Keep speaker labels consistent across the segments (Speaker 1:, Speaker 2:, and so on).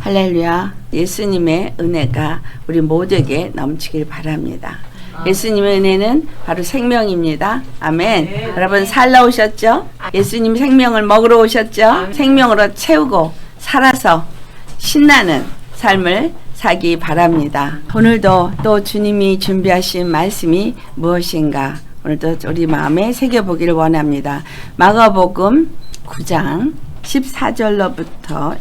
Speaker 1: 할렐루야. 예수님의 은혜가 우리 모두에게 넘치길 바랍니다. 예수님의 은혜는 바로 생명입니다. 아멘. 네. 여러분 살러 오셨죠? 예수님 생명을 먹으러 오셨죠? 생명으로 채우고 살아서 신나는 삶을 살기 바랍니다. 오늘도 또 주님이 준비하신 말씀이 무엇인가 오늘도 우리 마음에 새겨보기를 원합니다. 마가복음 9장 14절로부터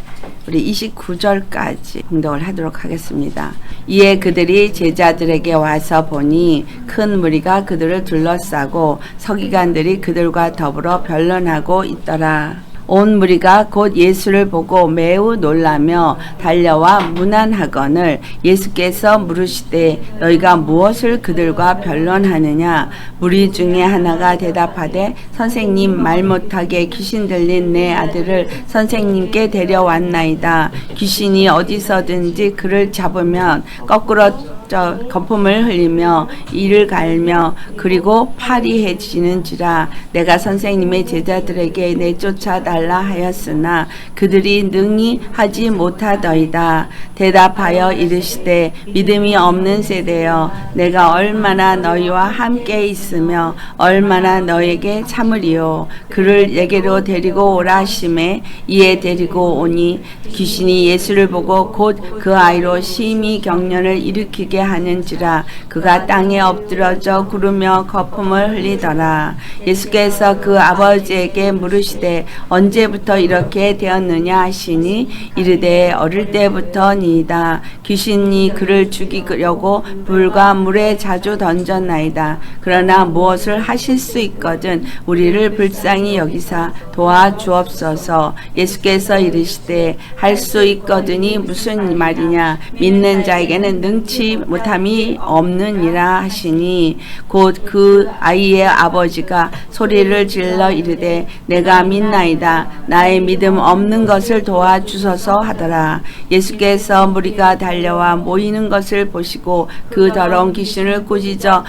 Speaker 1: 우리 29절까지 공독을 하도록 하겠습니다. 이에 그들이 제자들에게 와서 보니 큰 무리가 그들을 둘러싸고 서기관들이 그들과 더불어 변론하고 있더라. 온 무리가 곧 예수를 보고 매우 놀라며 달려와 문안하거늘 예수께서 물으시되 너희가 무엇을 그들과 변론하느냐. 무리 중에 하나가 대답하되 선생님, 말 못하게 귀신 들린 내 아들을 선생님께 데려왔나이다. 귀신이 어디서든지 그를 잡으면 거꾸로 거품을 흘리며 이를 갈며 그리고 파리해지는지라. 내가 선생님의 제자들에게 내쫓아 달라 하였으나 그들이 능히 하지 못하더이다. 대답하여 이르시되 믿음이 없는 세대여, 내가 얼마나 너희와 함께 있으며 얼마나 너에게 참으리요. 그를 내게로 데리고 오라 하시매 이에 데리고 오니 귀신이 예수를 보고 곧 그 아이로 심히 경련을 일으키게 하는지라. 그가 땅에 엎드러져 구르며 거품을 흘리더라. 예수께서 그 아버지에게 물으시되 언제부터 이렇게 되었느냐 하시니 이르되 어릴 때부터니이다. 귀신이 그를 죽이려고 불과 물에 자주 던졌나이다. 그러나 무엇을 하실 수 있거든 우리를 불쌍히 여기사 도와주옵소서. 예수께서 이르시되 할 수 있거든이 무슨 말이냐. 믿는 자에게는 능치 못함이 없느니라 하시니 곧 그 아이의 아버지가 소리를 질러 이르되 내가 믿나이다. 나의 믿음 없는 것을 도와주소서 하더라. 예수께서 무리가 달려와 모이는 것을 보시고 그 더러운 귀신을 꾸짖어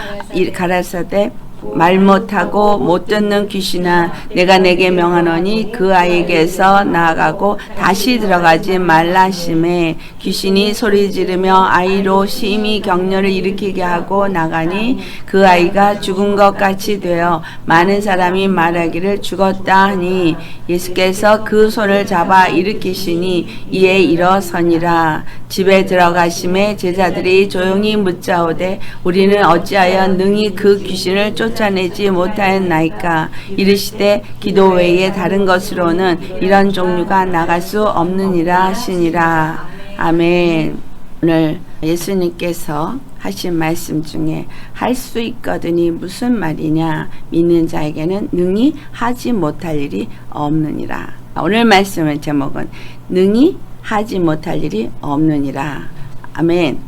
Speaker 1: 가라사대 말 못하고 못 듣는 귀신아, 내가 내게 명하노니 그 아이에게서 나아가고 다시 들어가지 말라 하시매 귀신이 소리 지르며 아이로 심히 경련을 일으키게 하고 나가니 그 아이가 죽은 것 같이 되어 많은 사람이 말하기를 죽었다 하니 예수께서 그 손을 잡아 일으키시니 이에 일어서니라. 집에 들어가심에 제자들이 조용히 묻자오되 우리는 어찌하여 능히 그 귀신을 쫓아내지 못하였나이까. 이르시되 기도 외에 다른 것으로는 이런 종류가 나갈 수 없느니라 하시니라. 아멘. 오늘 예수님께서 하신 말씀 중에 할 수 있거든이 무슨 말이냐. 믿는 자에게는 능히 하지 못할 일이 없느니라. 오늘 말씀의 제목은 능히 하지 못할 일이 없느니라. 아멘.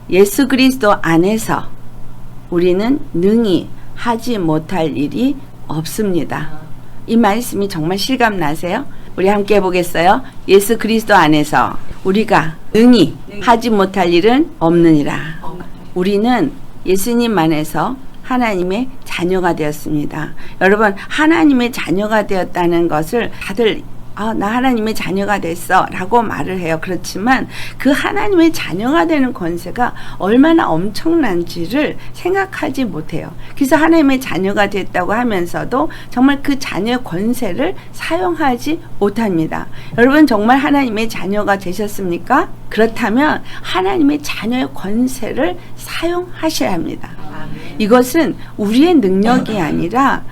Speaker 1: 예수 그리스도 안에서 우리는 능히 하지 못할 일이 없습니다. 이 말씀이 정말 실감나세요? 우리 함께 해보겠어요? 예수 그리스도 안에서 우리가 능히 하지 못할 일은 없느니라. 우리는 예수님 안에서 하나님의 자녀가 되었습니다. 여러분, 하나님의 자녀가 되었다는 것을 다들 나 하나님의 자녀가 됐어 라고 말을 해요. 그렇지만 그 하나님의 자녀가 되는 권세가 얼마나 엄청난지를 생각하지 못해요. 그래서 하나님의 자녀가 됐다고 하면서도 정말 그 자녀의 권세를 사용하지 못합니다. 여러분, 정말 하나님의 자녀가 되셨습니까? 그렇다면 하나님의 자녀의 권세를 사용하셔야 합니다. 이것은 우리의 능력이 아니라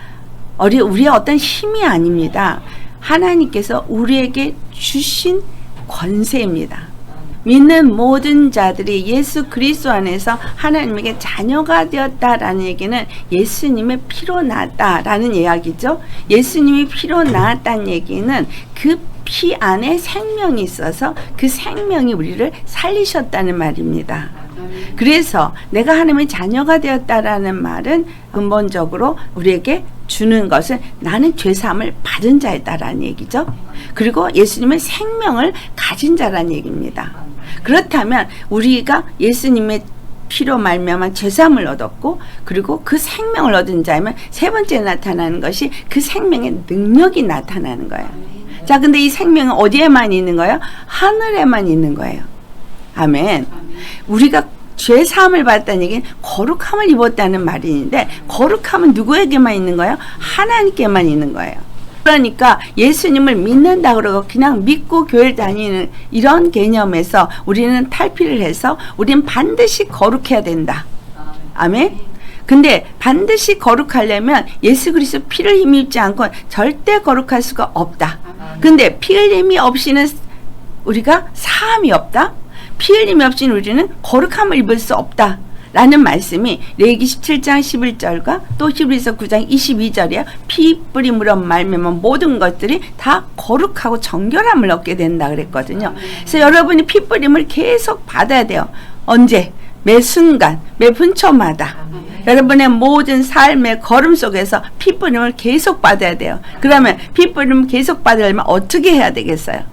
Speaker 1: 우리의 어떤 힘이 아닙니다. 하나님께서 우리에게 주신 권세입니다. 믿는 모든 자들이 예수 그리스도 안에서 하나님에게 자녀가 되었다라는 얘기는 예수님의 피로 나았다라는 이야기죠. 예수님이 피로 나았다는 얘기는 그 피 안에 생명이 있어서 그 생명이 우리를 살리셨다는 말입니다. 그래서 내가 하나님의 자녀가 되었다라는 말은 근본적으로 우리에게 주는 것은 나는 죄사함을 받은 자이다라는 얘기죠. 그리고 예수님의 생명을 가진 자라는 얘기입니다. 그렇다면 우리가 예수님의 피로 말미암아 죄사함을 얻었고 그리고 그 생명을 얻은 자이면 세 번째 나타나는 것이 그 생명의 능력이 나타나는 거예요. 자, 근데 이 생명은 어디에만 있는 거예요? 하늘에만 있는 거예요. 아멘. 우리가 죄 사함을 받았다는 얘기는 거룩함을 입었다는 말이 있는데, 거룩함은 누구에게만 있는 거예요? 하나님께만 있는 거예요. 그러니까 예수님을 믿는다 그러고 그냥 믿고 교회를 다니는 이런 개념에서 우리는 탈피를 해서 우리는 반드시 거룩해야 된다. 아멘. 근데 반드시 거룩하려면 예수 그리스도 피를 힘입지 않고 절대 거룩할 수가 없다. 근데 피 흘림이 없이는 우리가 사함이 없다. 피 흘림이 없이는 우리는 거룩함을 입을 수 없다. 라는 말씀이 레위기 17장 11절과 또 히브리서 9장 22절이야. 피 뿌림으로 말미암아 모든 것들이 다 거룩하고 정결함을 얻게 된다 그랬거든요. 그래서 여러분이 피 뿌림을 계속 받아야 돼요. 언제? 매 순간, 매 분초마다 여러분의 모든 삶의 걸음 속에서 피 뿌림을 계속 받아야 돼요. 그러면 피 뿌림을 계속 받으려면 어떻게 해야 되겠어요?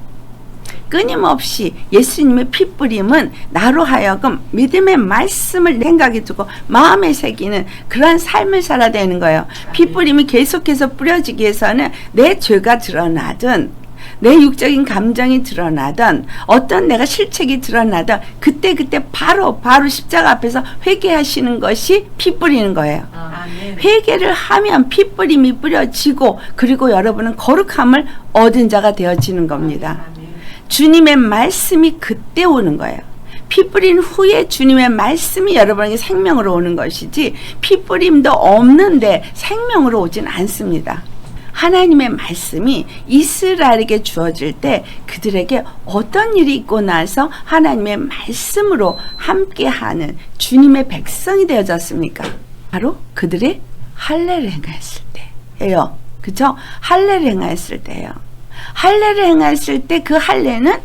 Speaker 1: 끊임없이 예수님의 피 뿌림은 나로 하여금 믿음의 말씀을 생각에 두고 마음에 새기는 그러한 삶을 살아야 되는 거예요. 피 뿌림이 계속해서 뿌려지기 위해서는 내 죄가 드러나든 내 육적인 감정이 드러나든 어떤 내가 실책이 드러나든 그때 바로 십자가 앞에서 회개하시는 것이 피 뿌리는 거예요. 회개를 하면 피 뿌림이 뿌려지고 그리고 여러분은 거룩함을 얻은 자가 되어지는 겁니다. 주님의 말씀이 그때 오는 거예요. 피 뿌린 후에 주님의 말씀이 여러분에게 생명으로 오는 것이지 피 뿌림도 없는데 생명으로 오진 않습니다. 하나님의 말씀이 이스라엘에게 주어질 때 그들에게 어떤 일이 있고 나서 하나님의 말씀으로 함께하는 주님의 백성이 되어졌습니까? 바로 그들의 할례를 행했을 때예요. 그렇죠? 할례를 행했을 때예요. 할례를 행했을 때 그 할례는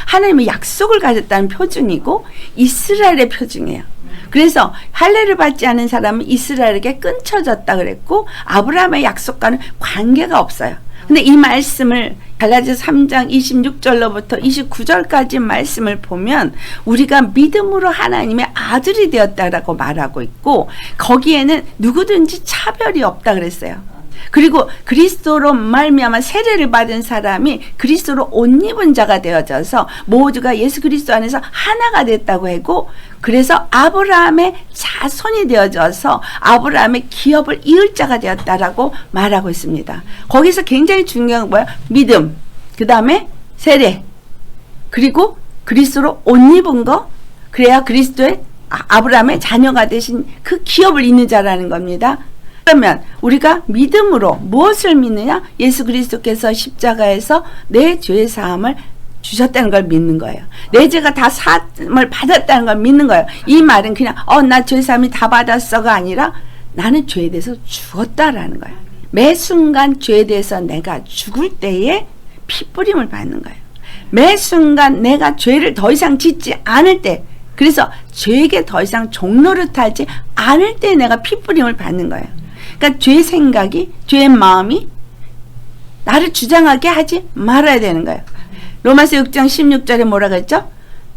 Speaker 1: 하나님의 약속을 가졌다는 표징이고 이스라엘의 표징이에요. 그래서 할례를 받지 않은 사람은 이스라엘에게 끊쳐졌다 그랬고 아브라함의 약속과는 관계가 없어요. 근데 이 말씀을 갈라디아서 3장 26절로부터 29절까지 말씀을 보면 우리가 믿음으로 하나님의 아들이 되었다라고 말하고 있고 거기에는 누구든지 차별이 없다 그랬어요. 그리고 그리스도로 말미암아 세례를 받은 사람이 그리스도로 옷 입은 자가 되어져서 모두가 예수 그리스도 안에서 하나가 됐다고 하고 그래서 아브라함의 자손이 되어져서 아브라함의 기업을 이을 자가 되었다라고 말하고 있습니다. 거기서 굉장히 중요한 건 뭐예요? 믿음, 그 다음에 세례, 그리고 그리스도로 옷 입은 거, 그래야 그리스도의 아브라함의 자녀가 되신 그 기업을 잇는 자라는 겁니다. 그러면 우리가 믿음으로 무엇을 믿느냐? 예수 그리스도께서 십자가에서 내 죄 사함을 주셨다는 걸 믿는 거예요. 내 죄가 다 사함을 받았다는 걸 믿는 거예요. 이 말은 그냥 나 죄 사함이 다 받았어가 아니라 나는 죄에 대해서 죽었다라는 거예요. 매 순간 죄에 대해서 내가 죽을 때에 피 뿌림을 받는 거예요. 매 순간 내가 죄를 더 이상 짓지 않을 때 그래서 죄에게 더 이상 종노릇하지 않을 때 내가 피 뿌림을 받는 거예요. 그러니까 죄 생각이, 죄의 마음이 나를 주장하게 하지 말아야 되는 거예요. 로마서 6장 16절에 뭐라고 했죠?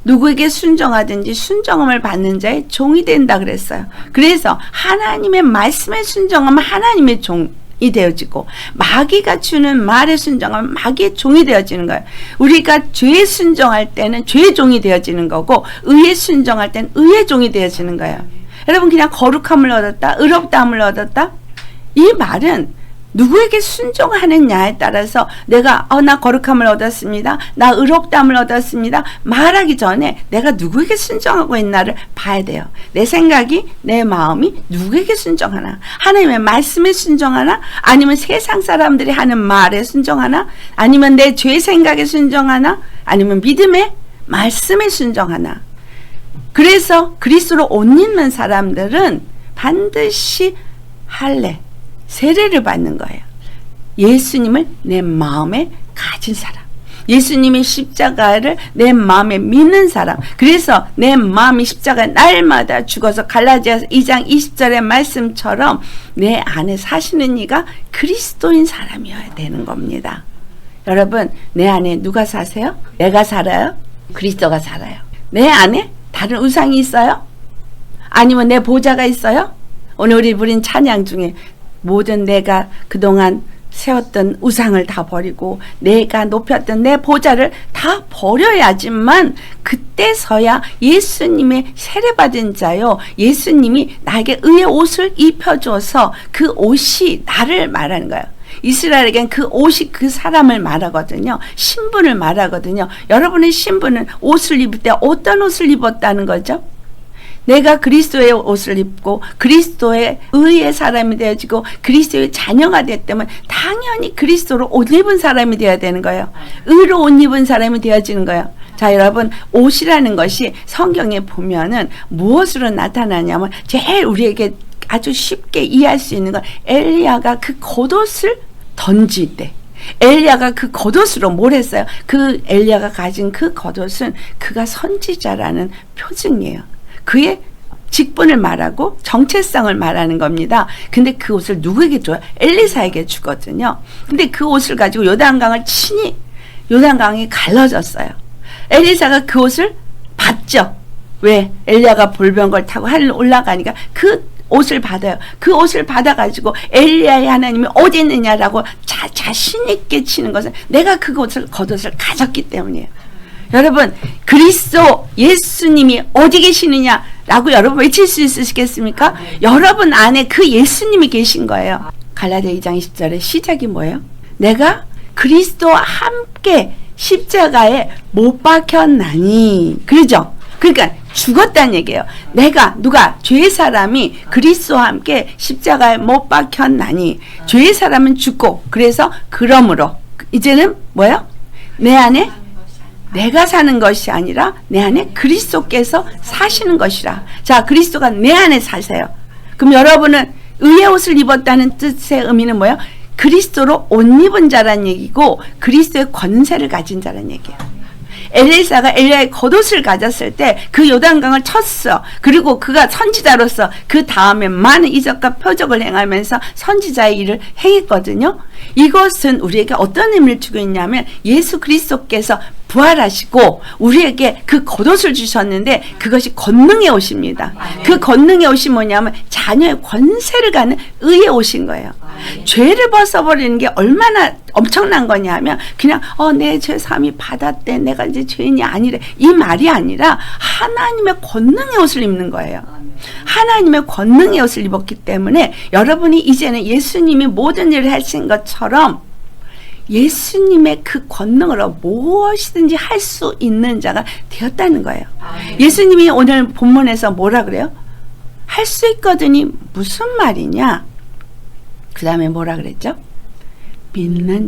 Speaker 1: 누구에게 순종하든지 순종함을 받는 자의 종이 된다 그랬어요. 그래서 하나님의 말씀에 순종하면 하나님의 종이 되어지고 마귀가 주는 말에 순종하면 마귀의 종이 되어지는 거예요. 우리가 죄에 순종할 때는 죄의 종이 되어지는 거고 의에 순종할 때는 의의 종이 되어지는 거예요. 여러분 그냥 거룩함을 얻었다, 의롭다함을 얻었다 이 말은 누구에게 순종하느냐에 따라서 내가 나 거룩함을 얻었습니다. 나 의롭다함을 얻었습니다. 말하기 전에 내가 누구에게 순종하고 있나를 봐야 돼요. 내 생각이 내 마음이 누구에게 순종하나 하나님의 말씀에 순종하나 아니면 세상 사람들이 하는 말에 순종하나 아니면 내 죄 생각에 순종하나 아니면 믿음의 말씀에 순종하나 그래서 그리스도로 옷 입는 사람들은 반드시 할례 세례를 받는 거예요. 예수님을 내 마음에 가진 사람. 예수님의 십자가를 내 마음에 믿는 사람. 그래서 내 마음이 십자가에 날마다 죽어서 갈라디아서 2장 20절의 말씀처럼 내 안에 사시는 이가 그리스도인 사람이어야 되는 겁니다. 여러분 내 안에 누가 사세요? 내가 살아요? 그리스도가 살아요. 내 안에 다른 우상이 있어요? 아니면 내 보좌가 있어요? 오늘 우리 부린 찬양 중에 모든 내가 그동안 세웠던 우상을 다 버리고 내가 높였던 내 보좌를 다 버려야지만 그때서야 예수님의 세례받은 자요, 예수님이 나에게 의의 옷을 입혀줘서 그 옷이 나를 말하는 거예요. 이스라엘에겐 그 옷이 그 사람을 말하거든요. 신분을 말하거든요. 여러분의 신분은 옷을 입을 때 어떤 옷을 입었다는 거죠? 내가 그리스도의 옷을 입고 그리스도의 의의 사람이 되어지고 그리스도의 자녀가 됐다면 당연히 그리스도로 옷 입은 사람이 되어야 되는 거예요. 의로 옷 입은 사람이 되어지는 거예요. 자, 여러분, 옷이라는 것이 성경에 보면은 무엇으로 나타나냐면 제일 우리에게 아주 쉽게 이해할 수 있는 건 엘리야가 그 겉옷을 던질 때, 엘리야가 그 겉옷으로 뭘 했어요? 그 엘리야가 가진 그 겉옷은 그가 선지자라는 표징이에요. 그의 직분을 말하고 정체성을 말하는 겁니다. 근데 그 옷을 누구에게 줘요? 엘리사에게 주거든요. 근데 그 옷을 가지고 요단강을 친히, 요단강이 갈라졌어요. 엘리사가 그 옷을 받죠. 왜? 엘리야가 볼병걸 타고 하늘 올라가니까 그 옷을 받아요. 그 옷을 받아가지고 엘리야의 하나님이 어디 있느냐라고 자신 있게 치는 것은 내가 그 겉옷을 가졌기 때문이에요. 여러분, 그리스도 예수님이 어디 계시느냐라고 여러분 외칠 수 있으시겠습니까? 여러분 안에 그 예수님이 계신 거예요. 갈라디아 2장 20절의 시작이 뭐예요? 내가 그리스도와 함께 십자가에 못 박혔나니. 그러죠? 그러니까 죽었다는 얘기예요. 누가 죄의 사람이 그리스도와 함께 십자가에 못 박혔나니. 죄의 사람은 죽고, 그래서 그러므로 이제는 뭐예요? 내 안에 내가 사는 것이 아니라 내 안에 그리스도께서 사시는 것이라. 자, 그리스도가 내 안에 사세요. 그럼 여러분은 의의 옷을 입었다는 뜻의 의미는 뭐예요? 그리스도로 옷 입은 자란 얘기고 그리스도의 권세를 가진 자란 얘기예요. 엘리사가 엘리야의 겉옷을 가졌을 때 그 요단강을 쳤어. 그리고 그가 선지자로서 그 다음에 많은 이적과 표적을 행하면서 선지자의 일을 행했거든요. 이것은 우리에게 어떤 의미를 주고 있냐면 예수 그리스도께서 부활하시고 우리에게 그 겉옷을 주셨는데 그것이 권능의 옷입니다. 그 권능의 옷이 뭐냐면 자녀의 권세를 갖는 의의 옷인 거예요. 죄를 벗어버리는 게 얼마나 엄청난 거냐면 그냥 내 죄 사함이 받았대, 내가 이제 죄인이 아니래, 이 말이 아니라 하나님의 권능의 옷을 입는 거예요. 하나님의 권능의 옷을 입었기 때문에 여러분이 이제는 예수님이 모든 일을 하신 것처럼 예수님의 그 권능으로 무엇이든지 할 수 있는 자가 되었다는 거예요. 예수님이 오늘 본문에서 뭐라 그래요? 할 수 있거든이 무슨 말이냐? 그 다음에 뭐라 그랬죠? 믿는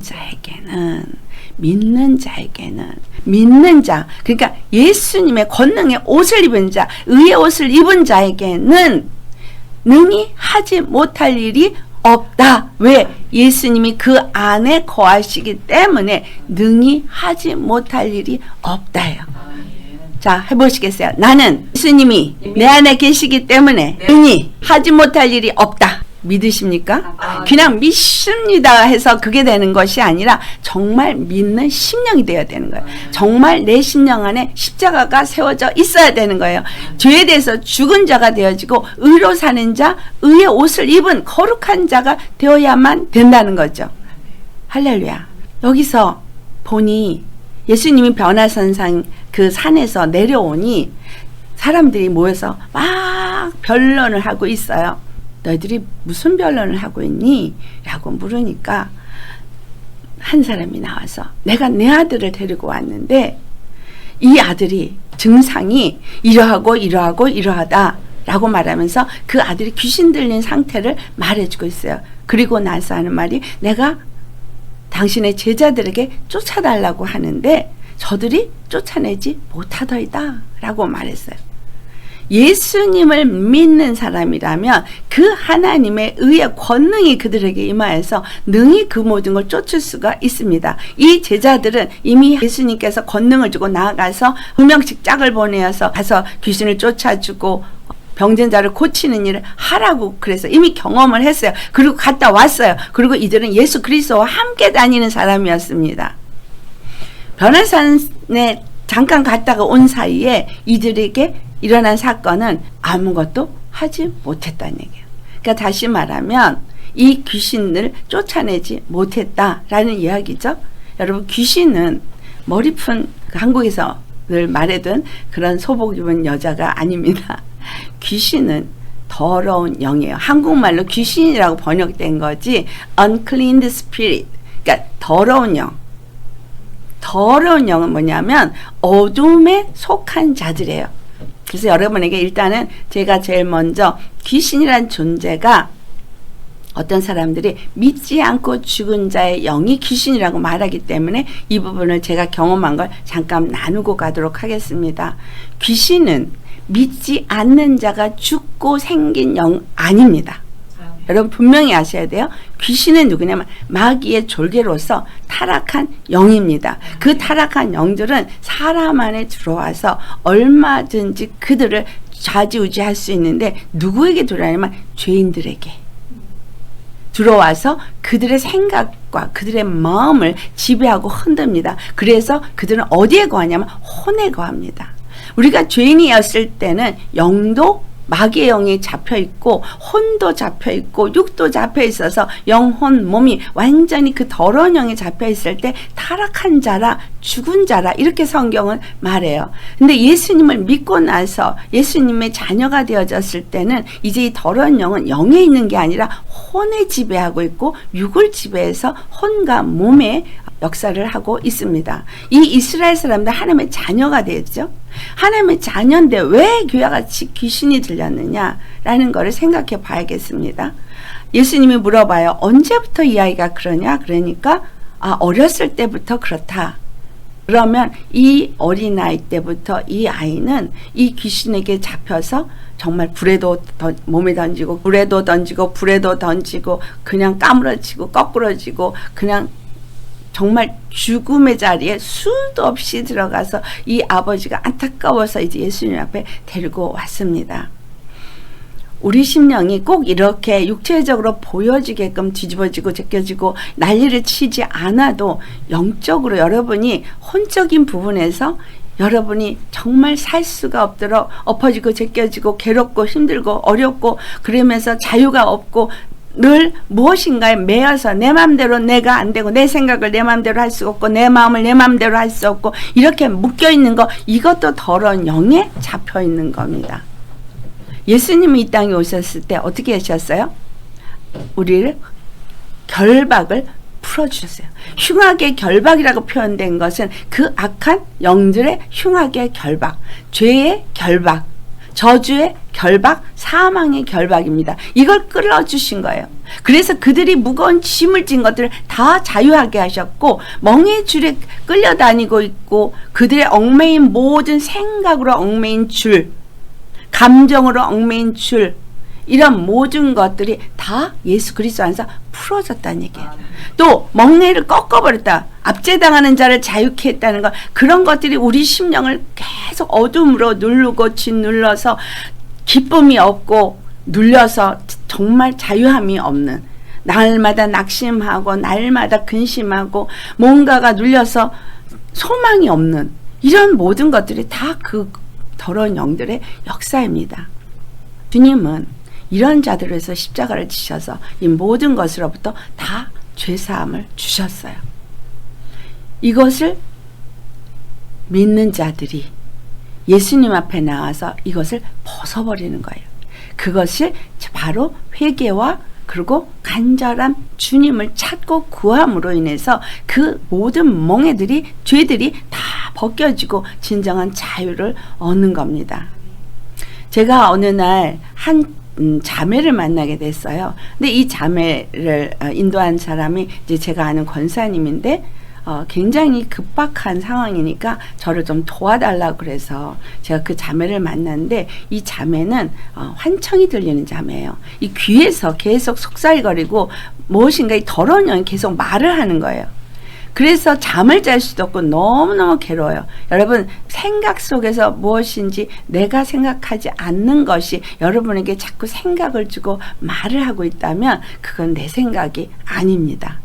Speaker 1: 자, 그러니까 예수님의 권능의 옷을 입은 자, 의의 옷을 입은 자에게는 능히 하지 못할 일이 없다. 왜? 예수님이 그 안에 거하시기 때문에 능히 하지 못할 일이 없다요. 자, 해보시겠어요? 나는 예수님이 내 안에 계시기 때문에 능히 하지 못할 일이 없다. 믿으십니까? 그냥 믿습니다 해서 그게 되는 것이 아니라 정말 믿는 심령이 되어야 되는 거예요. 정말 내 심령 안에 십자가가 세워져 있어야 되는 거예요. 죄에 대해서 죽은 자가 되어지고 의로 사는 자, 의의 옷을 입은 거룩한 자가 되어야만 된다는 거죠. 할렐루야. 여기서 보니 예수님이 변화산상 그 산에서 내려오니 사람들이 모여서 막 변론을 하고 있어요. 너희들이 무슨 변론을 하고 있니? 라고 물으니까 한 사람이 나와서 내가 내 아들을 데리고 왔는데 이 아들이 증상이 이러하고 이러하다 라고 말하면서 그 아들이 귀신 들린 상태를 말해주고 있어요. 그리고 나서 하는 말이 내가 당신의 제자들에게 쫓아달라고 하는데 저들이 쫓아내지 못하더이다 라고 말했어요. 예수님을 믿는 사람이라면 그 하나님의 의의 권능이 그들에게 임하여서 능히 그 모든 걸 쫓을 수가 있습니다. 이 제자들은 이미 예수님께서 권능을 주고 나아가서 2명씩 짝을 보내어서 가서 귀신을 쫓아주고 병든 자를 고치는 일을 하라고 그래서 이미 경험을 했어요. 그리고 갔다 왔어요. 그리고 이들은 예수 그리스도와 함께 다니는 사람이었습니다. 변화산에 잠깐 갔다가 온 사이에 이들에게 일어난 사건은 아무것도 하지 못했다는 얘기예요. 그러니까 다시 말하면 이 귀신을 쫓아내지 못했다라는 이야기죠. 여러분, 귀신은 머리 푼 한국에서 늘 말하던 그런 소복 입은 여자가 아닙니다. 귀신은 더러운 영이에요. 한국말로 귀신이라고 번역된 거지 unclean spirit, 그러니까 더러운 영. 더러운 영은 뭐냐면 어둠에 속한 자들이에요. 그래서 여러분에게 일단은 제가 제일 먼저 귀신이란 존재가 어떤 사람들이 믿지 않고 죽은 자의 영이 귀신이라고 말하기 때문에 이 부분을 제가 경험한 걸 잠깐 나누고 가도록 하겠습니다. 귀신은 믿지 않는 자가 죽고 생긴 영 아닙니다. 여러분 분명히 아셔야 돼요. 귀신은 누구냐면 마귀의 졸개로서 타락한 영입니다. 그 타락한 영들은 사람 안에 들어와서 얼마든지 그들을 좌지우지할 수 있는데 누구에게 들어오냐면 죄인들에게 들어와서 그들의 생각과 그들의 마음을 지배하고 흔듭니다. 그래서 그들은 어디에 거하냐면 혼에 거합니다. 우리가 죄인이었을 때는 영도 마귀의 영이 잡혀 있고 혼도 잡혀 있고 육도 잡혀 있어서 영혼 몸이 완전히 그 더러운 영에 잡혀 있을 때 타락한 자라 죽은 자라 이렇게 성경은 말해요. 근데 예수님을 믿고 나서 예수님의 자녀가 되어졌을 때는 이제 이 더러운 영은 영에 있는 게 아니라 혼에 지배하고 있고 육을 지배해서 혼과 몸에 역사를 하고 있습니다. 이 이스라엘 사람들 하나님의 자녀가 되었죠. 하나님의 자녀인데 왜 교회와 같이 귀신이 들렸느냐라는 것을 생각해 봐야겠습니다. 예수님이 물어봐요. 언제부터 이 아이가 그러냐? 그러니까 어렸을 때부터 그렇다. 그러면 이 어린아이 때부터 이 아이는 이 귀신에게 잡혀서 정말 불에도 몸에 던지고 불에도 던지고 불에도 던지고 그냥 까무러지고 거꾸러지고 그냥 정말 죽음의 자리에 수도 없이 들어가서 이 아버지가 안타까워서 이제 예수님 앞에 데리고 왔습니다. 우리 심령이 꼭 이렇게 육체적으로 보여지게끔 뒤집어지고 제껴지고 난리를 치지 않아도 영적으로 여러분이 혼적인 부분에서 여러분이 정말 살 수가 없도록 엎어지고 제껴지고 괴롭고 힘들고 어렵고 그러면서 자유가 없고 늘 무엇인가에 매여서 내 마음대로 내가 안 되고 내 생각을 내 마음대로 할 수 없고 내 마음을 내 마음대로 할 수 없고 이렇게 묶여있는 거 이것도 더러운 영에 잡혀있는 겁니다. 예수님이 이 땅에 오셨을 때 어떻게 하셨어요? 우리를 결박을 풀어주셨어요. 흉악의 결박이라고 표현된 것은 그 악한 영들의 흉악의 결박, 죄의 결박, 저주의 결박, 사망의 결박입니다. 이걸 끌어주신 거예요. 그래서 그들이 무거운 짐을 진 것들을 다 자유하게 하셨고 멍에 줄에 끌려다니고 있고 그들의 얽매인 모든 생각으로 얽매인 줄, 감정으로 얽매인 줄 이런 모든 것들이 다 예수 그리스도 안에서 풀어졌다는 얘기예요. 또 멍에를 꺾어버렸다. 압제당하는 자를 자유케 했다는 것 그런 것들이 우리 심령을 계속 어둠으로 누르고 짓눌러서 기쁨이 없고 눌려서 정말 자유함이 없는 날마다 낙심하고 날마다 근심하고 뭔가가 눌려서 소망이 없는 이런 모든 것들이 다 그 더러운 영들의 역사입니다. 주님은 이런 자들에서 십자가를 지셔서 이 모든 것으로부터 다 죄사함을 주셨어요. 이것을 믿는 자들이 예수님 앞에 나와서 이것을 벗어버리는 거예요. 그것이 바로 회개와 그리고 간절한 주님을 찾고 구함으로 인해서 그 모든 멍에들이 죄들이 다 벗겨지고 진정한 자유를 얻는 겁니다. 제가 어느 날 한 자매를 만나게 됐어요. 근데 이 자매를 인도한 사람이 이제 제가 아는 권사님인데 굉장히 급박한 상황이니까 저를 좀 도와달라고 그래서 제가 그 자매를 만났는데 이 자매는 환청이 들리는 자매예요. 이 귀에서 계속 속살거리고 무엇인가 이 더러운 영이 계속 말을 하는 거예요. 그래서 잠을 잘 수도 없고 너무너무 괴로워요. 여러분 생각 속에서 무엇인지 내가 생각하지 않는 것이 여러분에게 자꾸 생각을 주고 말을 하고 있다면 그건 내 생각이 아닙니다.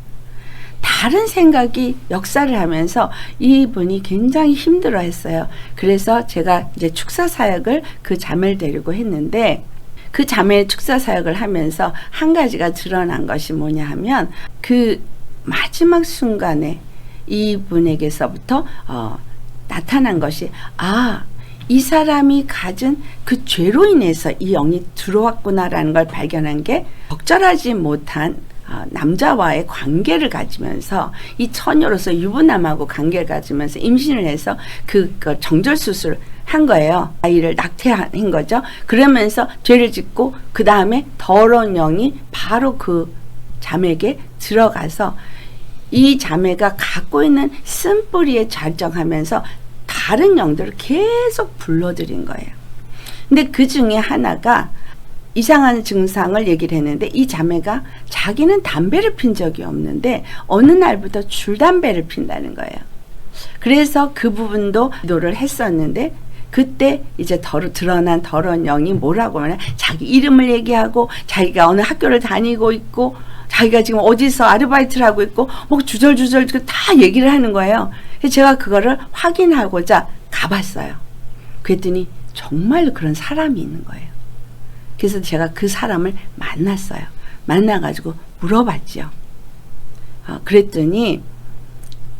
Speaker 1: 다른 생각이 역사를 하면서 이분이 굉장히 힘들어 했어요. 그래서 제가 이제 축사 사역을 그 자매를 데리고 했는데 그 자매의 축사 사역을 하면서 한 가지가 드러난 것이 뭐냐 하면 그 마지막 순간에 이분에게서부터 나타난 것이 이 사람이 가진 그 죄로 인해서 이 영이 들어왔구나라는 걸 발견한 게 적절하지 못한 남자와의 관계를 가지면서 이 처녀로서 유부남하고 관계를 가지면서 임신을 해서 그 정절 수술을 한 거예요. 아이를 낙태한 거죠. 그러면서 죄를 짓고 그 다음에 더러운 영이 바로 그 자매에게 들어가서 이 자매가 갖고 있는 쓴뿌리에 작정하면서 다른 영들을 계속 불러들인 거예요. 근데 그 중에 하나가 이상한 증상을 얘기를 했는데 이 자매가 자기는 담배를 핀 적이 없는데 어느 날부터 줄담배를 핀다는 거예요. 그래서 그 부분도 기도를 했었는데 그때 이제 드러난 더러운 영이 뭐라고 하면 자기 이름을 얘기하고 자기가 어느 학교를 다니고 있고 자기가 지금 어디서 아르바이트를 하고 있고 뭐 주절주절 다 얘기를 하는 거예요. 그래서 제가 그거를 확인하고자 가봤어요. 그랬더니 정말로 그런 사람이 있는 거예요. 그래서 제가 그 사람을 만났어요. 만나가지고 물어봤죠. 그랬더니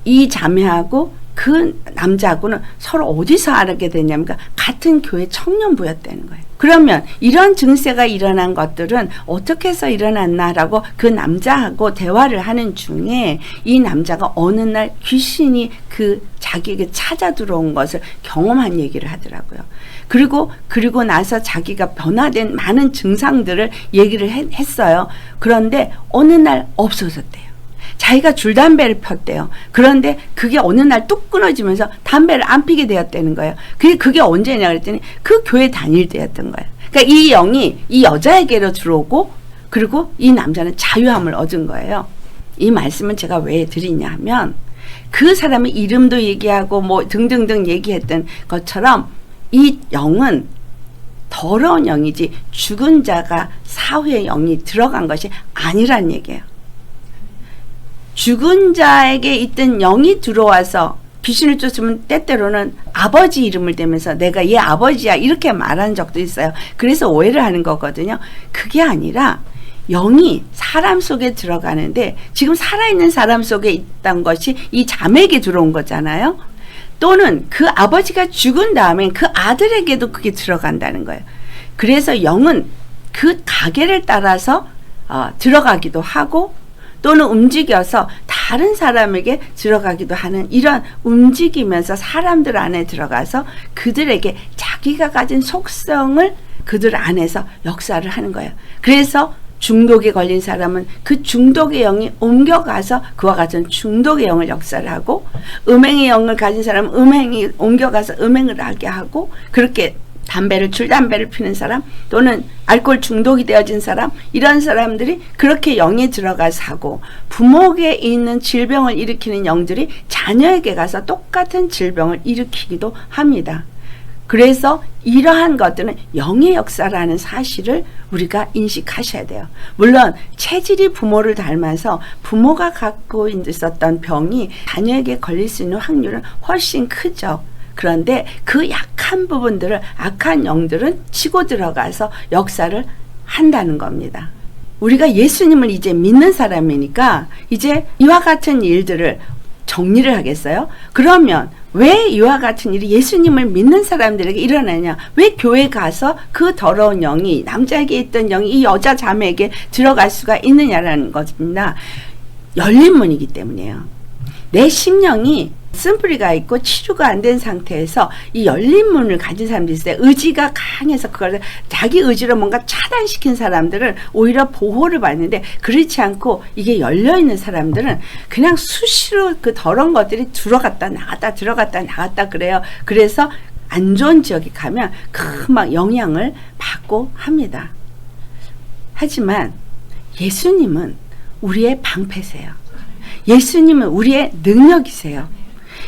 Speaker 1: 이 자매하고 그 남자하고는 서로 어디서 알게 됐냐면 같은 교회 청년부였다는 거예요. 그러면 이런 증세가 일어난 것들은 어떻게 해서 일어났나라고 그 남자하고 대화를 하는 중에 이 남자가 어느 날 귀신이 그 자기에게 찾아 들어온 것을 경험한 얘기를 하더라고요. 그리고 나서 자기가 변화된 많은 증상들을 얘기를 했어요. 그런데 어느 날 없어졌대요. 자기가 줄담배를 폈대요. 그런데 그게 어느 날 뚝 끊어지면서 담배를 안 피게 되었다는 거예요. 그게 언제냐 그랬더니 그 교회 다닐 때였던 거예요. 그러니까 이 영이 이 여자에게로 들어오고 그리고 이 남자는 자유함을 얻은 거예요. 이 말씀은 제가 왜 드리냐 하면 그 사람의 이름도 얘기하고 뭐 등등등 얘기했던 것처럼 이 영은 더러운 영이지 죽은 자가 사후에 영이 들어간 것이 아니란 얘기예요. 죽은 자에게 있던 영이 들어와서 귀신을 쫓으면 때때로는 아버지 이름을 대면서 내가 얘 아버지야 이렇게 말한 적도 있어요. 그래서 오해를 하는 거거든요. 그게 아니라 영이 사람 속에 들어가는데 지금 살아있는 사람 속에 있던 것이 이 자매에게 들어온 거잖아요. 또는 그 아버지가 죽은 다음에 그 아들에게도 그게 들어간다는 거예요. 그래서 영은 그 가계를 따라서 들어가기도 하고 또는 움직여서 다른 사람에게 들어가기도 하는 이런 움직이면서 사람들 안에 들어가서 그들에게 자기가 가진 속성을 그들 안에서 역사를 하는 거예요. 그래서 중독에 걸린 사람은 그 중독의 영이 옮겨가서 그와 같은 중독의 영을 역사를 하고 음행의 영을 가진 사람은 음행이 옮겨가서 음행을 하게 하고 그렇게 줄담배를 피는 사람 또는 알코올 중독이 되어진 사람 이런 사람들이 그렇게 영에 들어가서 하고 부모에게 있는 질병을 일으키는 영들이 자녀에게 가서 똑같은 질병을 일으키기도 합니다. 그래서 이러한 것들은 영의 역사라는 사실을 우리가 인식하셔야 돼요. 물론 체질이 부모를 닮아서 부모가 갖고 있었던 병이 자녀에게 걸릴 수 있는 확률은 훨씬 크죠. 그런데 그 약한 부분들을 악한 영들은 치고 들어가서 역사를 한다는 겁니다. 우리가 예수님을 이제 믿는 사람이니까 이제 이와 같은 일들을 정리를 하겠어요? 그러면 왜 이와 같은 일이 예수님을 믿는 사람들에게 일어나냐? 왜 교회 가서 그 더러운 영이 남자에게 있던 영이 이 여자 자매에게 들어갈 수가 있느냐라는 것입니다. 열린 문이기 때문이에요. 내 심령이 쓴뿌리가 있고 치료가 안 된 상태에서 이 열린 문을 가진 사람들이 있어요. 의지가 강해서 그걸 자기 의지로 뭔가 차단시킨 사람들은 오히려 보호를 받는데 그렇지 않고 이게 열려있는 사람들은 그냥 수시로 그 더러운 것들이 들어갔다 나갔다 그래요. 그래서 안 좋은 지역에 가면 막 영향을 받고 합니다. 하지만 예수님은 우리의 방패세요. 예수님은 우리의 능력이세요.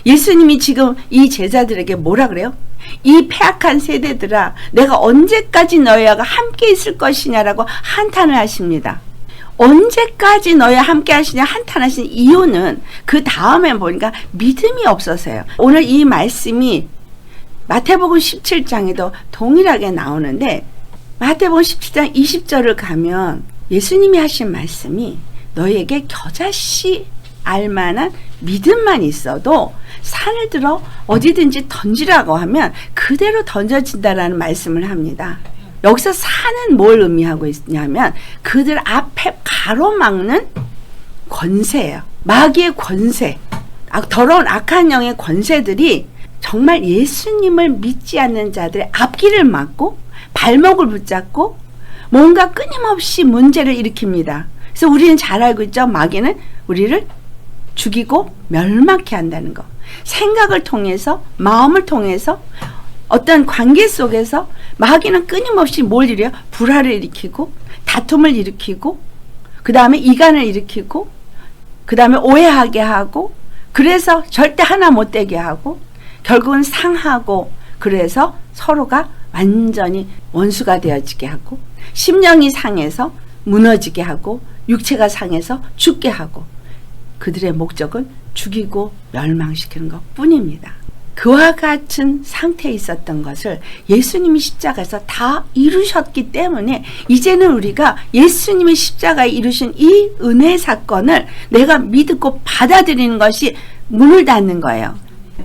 Speaker 1: 예수님이 지금 이 제자들에게 뭐라 그래요? 이 패악한 세대들아 내가 언제까지 너희와 함께 있을 것이냐라고 한탄을 하십니다. 언제까지 너희와 함께 하시냐 한탄하신 이유는 그 다음에 보니까 믿음이 없어서요. 오늘 이 말씀이 마태복음 17장에도 동일하게 나오는데 마태복음 17장 20절을 가면 예수님이 하신 말씀이 너희에게 겨자씨 알만한 믿음만 있어도 산을 들어 어디든지 던지라고 하면 그대로 던져진다라는 말씀을 합니다. 여기서 산은 뭘 의미하고 있냐면 그들 앞에 가로막는 권세예요. 마귀의 권세, 더러운 악한 영의 권세들이 정말 예수님을 믿지 않는 자들의 앞길을 막고 발목을 붙잡고 뭔가 끊임없이 문제를 일으킵니다. 그래서 우리는 잘 알고 있죠. 마귀는 우리를 죽이고 멸망케 한다는 거. 생각을 통해서, 마음을 통해서, 어떤 관계 속에서 마귀는 끊임없이 뭘 일으켜요? 불화를 일으키고 다툼을 일으키고 그 다음에 이간을 일으키고 그 다음에 오해하게 하고 그래서 절대 하나 못 되게 하고 결국은 상하고 그래서 서로가 완전히 원수가 되어지게 하고 심령이 상해서 무너지게 하고 육체가 상해서 죽게 하고 그들의 목적은 죽이고 멸망시키는 것 뿐입니다. 그와 같은 상태에 있었던 것을 예수님이 십자가에서 다 이루셨기 때문에 이제는 우리가 예수님이 십자가에 이루신 이 은혜 사건을 내가 믿고 받아들이는 것이 문을 닫는 거예요.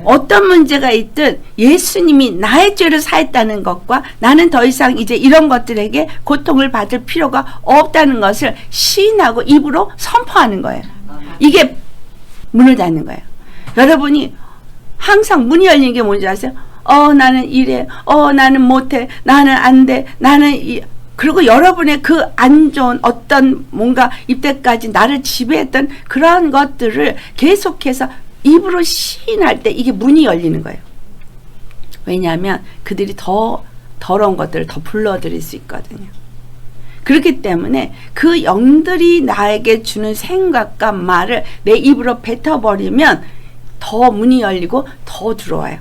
Speaker 1: 어떤 문제가 있든 예수님이 나의 죄를 사했다는 것과 나는 더 이상 이제 이런 것들에게 고통을 받을 필요가 없다는 것을 시인하고 입으로 선포하는 거예요. 이게 문을 닫는 거예요. 여러분이 항상 문이 열리는 게 뭔지 아세요? 나는 이래, 나는 못해, 나는 안 돼, 그리고 여러분의 그 안 좋은 어떤 뭔가 이때까지 나를 지배했던 그런 것들을 계속해서 입으로 시인할 때 이게 문이 열리는 거예요. 왜냐하면 그들이 더 더러운 것들을 더 불러들일 수 있거든요. 그렇기 때문에 그 영들이 나에게 주는 생각과 말을 내 입으로 뱉어버리면 더 문이 열리고 더 들어와요.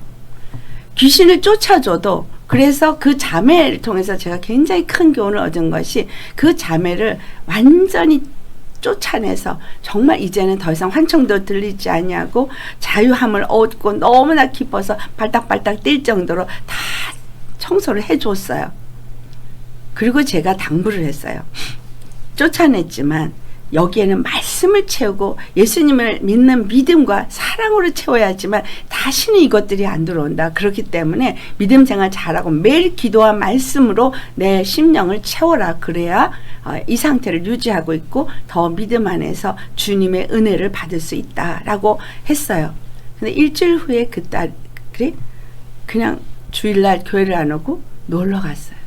Speaker 1: 귀신을 쫓아줘도 그래서 그 자매를 통해서 제가 굉장히 큰 교훈을 얻은 것이 그 자매를 완전히 쫓아내서 정말 이제는 더 이상 환청도 들리지 않냐고 자유함을 얻고 너무나 기뻐서 발딱발딱 뛸 정도로 다 청소를 해줬어요. 그리고 제가 당부를 했어요. 쫓아냈지만 여기에는 말씀을 채우고 예수님을 믿는 믿음과 사랑으로 채워야지만 다시는 이것들이 안 들어온다. 그렇기 때문에 믿음 생활 잘하고 매일 기도와 말씀으로 내 심령을 채워라. 그래야 이 상태를 유지하고 있고 더 믿음 안에서 주님의 은혜를 받을 수 있다라고 했어요. 근데 일주일 후에 그 딸이 그냥 주일날 교회를 안 오고 놀러 갔어요.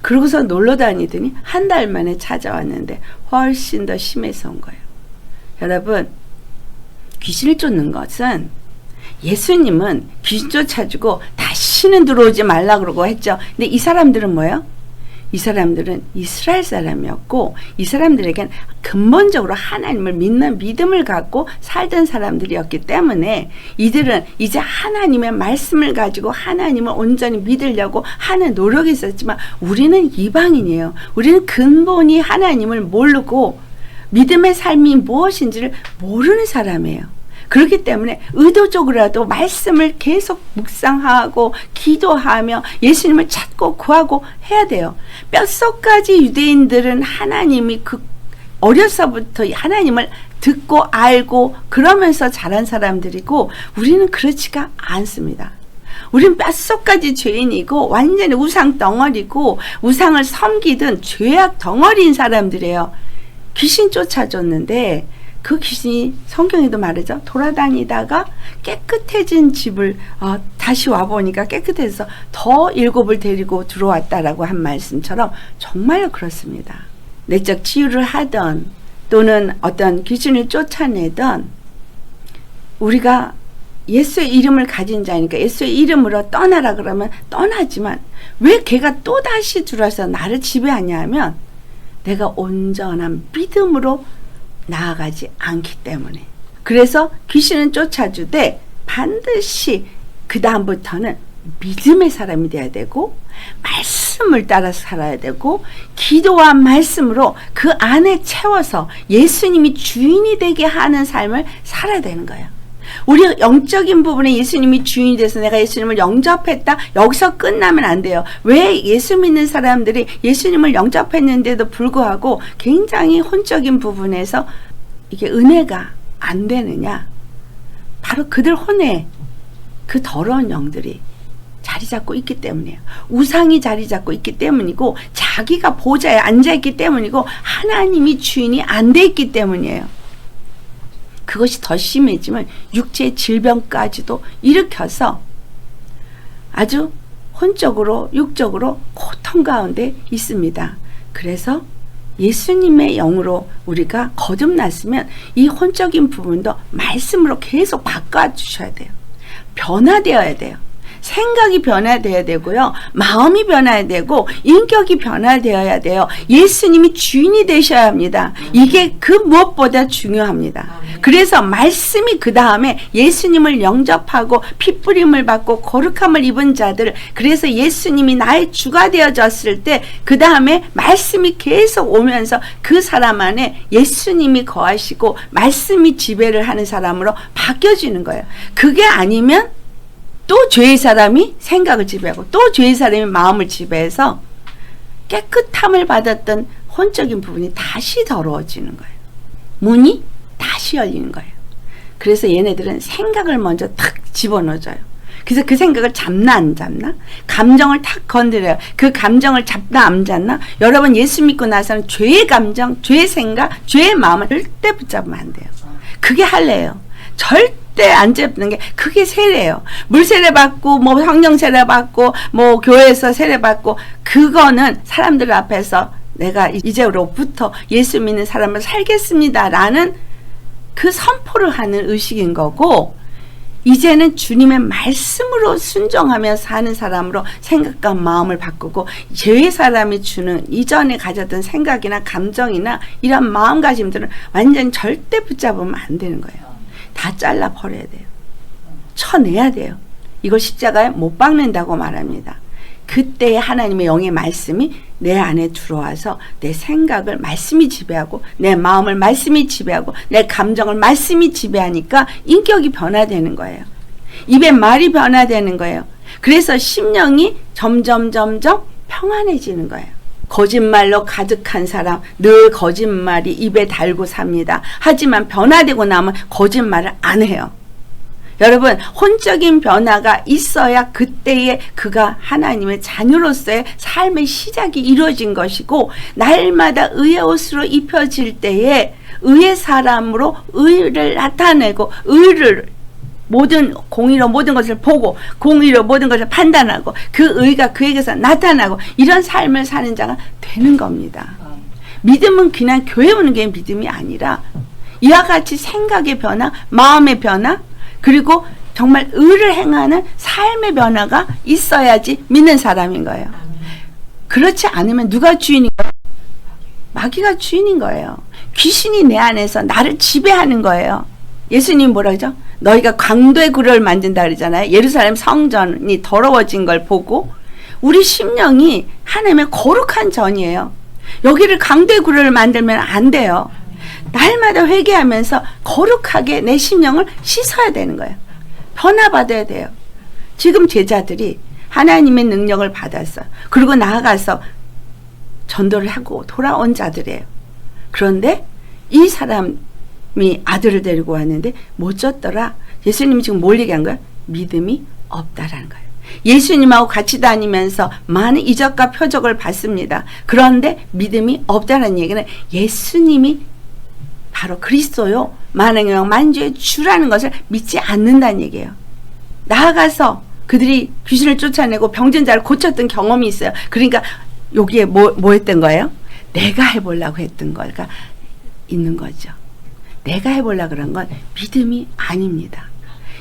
Speaker 1: 그러고서 놀러 다니더니 한 달 만에 찾아왔는데 훨씬 더 심해서 온 거예요. 여러분, 귀신을 쫓는 것은 예수님은 귀신 쫓아주고 다시는 들어오지 말라 그러고 했죠. 근데 이 사람들은 뭐예요? 이 사람들은 이스라엘 사람이었고 이 사람들에겐 근본적으로 하나님을 믿는 믿음을 갖고 살던 사람들이었기 때문에 이들은 이제 하나님의 말씀을 가지고 하나님을 온전히 믿으려고 하는 노력이 있었지만 우리는 이방인이에요. 우리는 근본이 하나님을 모르고 믿음의 삶이 무엇인지를 모르는 사람이에요. 그렇기 때문에 의도적으로라도 말씀을 계속 묵상하고 기도하며 예수님을 찾고 구하고 해야 돼요. 뼛속까지 유대인들은 하나님이 어려서부터 하나님을 듣고 알고 그러면서 자란 사람들이고 우리는 그렇지가 않습니다. 우리는 뼛속까지 죄인이고 완전히 우상 덩어리고 우상을 섬기던 죄악 덩어리인 사람들이에요. 귀신 쫓아줬는데 그 귀신이 성경에도 말하죠. 돌아다니다가 깨끗해진 집을 다시 와보니까 깨끗해서 더 7을 데리고 들어왔다라고 한 말씀처럼 정말 그렇습니다. 내적 치유를 하던 또는 어떤 귀신을 쫓아내던 우리가 예수의 이름을 가진 자니까 예수의 이름으로 떠나라 그러면 떠나지만 왜 걔가 또다시 들어와서 나를 지배하냐 하면 내가 온전한 믿음으로 나아가지 않기 때문에. 그래서 귀신은 쫓아주되 반드시 그 다음부터는 믿음의 사람이 돼야 되고 말씀을 따라서 살아야 되고 기도와 말씀으로 그 안에 채워서 예수님이 주인이 되게 하는 삶을 살아야 되는 거예요. 우리 영적인 부분에 예수님이 주인이 돼서 내가 예수님을 영접했다. 여기서 끝나면 안 돼요. 왜 예수 믿는 사람들이 예수님을 영접했는데도 불구하고 굉장히 혼적인 부분에서 이게 은혜가 안 되느냐? 바로 그들 혼에 그 더러운 영들이 자리 잡고 있기 때문이에요. 우상이 자리 잡고 있기 때문이고 자기가 보좌에 앉아있기 때문이고 하나님이 주인이 안 돼 있기 때문이에요. 그것이 더 심해지면 육체의 질병까지도 일으켜서 아주 혼적으로 육적으로 고통 가운데 있습니다. 그래서 예수님의 영으로 우리가 거듭났으면 이 혼적인 부분도 말씀으로 계속 바꿔주셔야 돼요. 변화되어야 돼요. 생각이 변화되어야 되고요. 마음이 변화해야 되고 인격이 변화되어야 돼요. 예수님이 주인이 되셔야 합니다. 이게 그 무엇보다 중요합니다. 그래서 말씀이 그 다음에 예수님을 영접하고 핏부림을 받고 거룩함을 입은 자들, 그래서 예수님이 나의 주가 되어졌을 때 그 다음에 말씀이 계속 오면서 그 사람 안에 예수님이 거하시고 말씀이 지배를 하는 사람으로 바뀌어지는 거예요. 그게 아니면 또 죄의 사람이 생각을 지배하고 또 죄의 사람이 마음을 지배해서 깨끗함을 받았던 혼적인 부분이 다시 더러워지는 거예요. 문이 다시 열리는 거예요. 그래서 얘네들은 생각을 먼저 탁 집어넣어줘요. 그래서 그 생각을 잡나 안 잡나? 감정을 탁 건드려요. 그 감정을 잡나 안 잡나? 여러분 예수 믿고 나서는 죄의 감정, 죄의 생각, 죄의 마음을 절대 붙잡으면 안 돼요. 그게 할례예요. 절대 안 잡는 게 그게 세례예요. 물 세례 받고 뭐 성령 세례 받고 뭐 교회에서 세례 받고 그거는 사람들 앞에서 내가 이제로부터 예수 믿는 사람을 살겠습니다라는 그 선포를 하는 의식인 거고, 이제는 주님의 말씀으로 순종하며 사는 사람으로 생각과 마음을 바꾸고 죄의 사람이 주는 이전에 가졌던 생각이나 감정이나 이런 마음가짐들은 완전히 절대 붙잡으면 안 되는 거예요. 다 잘라버려야 돼요. 쳐내야 돼요. 이걸 십자가에 못 박는다고 말합니다. 그때의 하나님의 영의 말씀이 내 안에 들어와서 내 생각을 말씀이 지배하고 내 마음을 말씀이 지배하고 내 감정을 말씀이 지배하니까 인격이 변화되는 거예요. 입의 말이 변화되는 거예요. 그래서 심령이 점점 평안해지는 거예요. 거짓말로 가득한 사람 늘 거짓말이 입에 달고 삽니다. 하지만 변화되고 나면 거짓말을 안 해요. 여러분, 혼적인 변화가 있어야 그때에 그가 하나님의 자녀로서의 삶의 시작이 이루어진 것이고, 날마다 의의 옷으로 입혀질 때에 의의 사람으로 의를 나타내고 의를 모든 공의로 모든 것을 보고 공의로 모든 것을 판단하고 그 의가 그에게서 나타나고 이런 삶을 사는 자가 되는 겁니다. 믿음은 그냥 교회 오는 게 믿음이 아니라 이와 같이 생각의 변화, 마음의 변화, 그리고 정말 의를 행하는 삶의 변화가 있어야지 믿는 사람인 거예요. 그렇지 않으면 누가 주인인 거예요? 마귀가 주인인 거예요. 귀신이 내 안에서 나를 지배하는 거예요. 예수님 뭐라 그러죠? 너희가 강도의 굴을 만든다 그러잖아요. 예루살렘 성전이 더러워진 걸 보고 우리 심령이 하나님의 거룩한 전이에요. 여기를 강도의 굴을 만들면 안 돼요. 날마다 회개하면서 거룩하게 내 심령을 씻어야 되는 거예요. 변화받아야 돼요. 지금 제자들이 하나님의 능력을 받았어. 그리고 나아가서 전도를 하고 돌아온 자들이에요. 그런데 이 사람이 아들을 데리고 왔는데 못 줬더라. 예수님이 지금 뭘 얘기한 거야? 믿음이 없다라는 거예요. 예수님하고 같이 다니면서 많은 이적과 표적을 받습니다. 그런데 믿음이 없다는 얘기는 예수님이 바로 그리스도요 만왕의 만주의 주라는 것을 믿지 않는다는 얘기예요. 나아가서 그들이 귀신을 쫓아내고 병든 자를 고쳤던 경험이 있어요. 그러니까 여기에 뭐 했던 거예요? 내가 해보려고 했던 거가 있는 거죠. 내가 해보려고 그런 건 믿음이 아닙니다.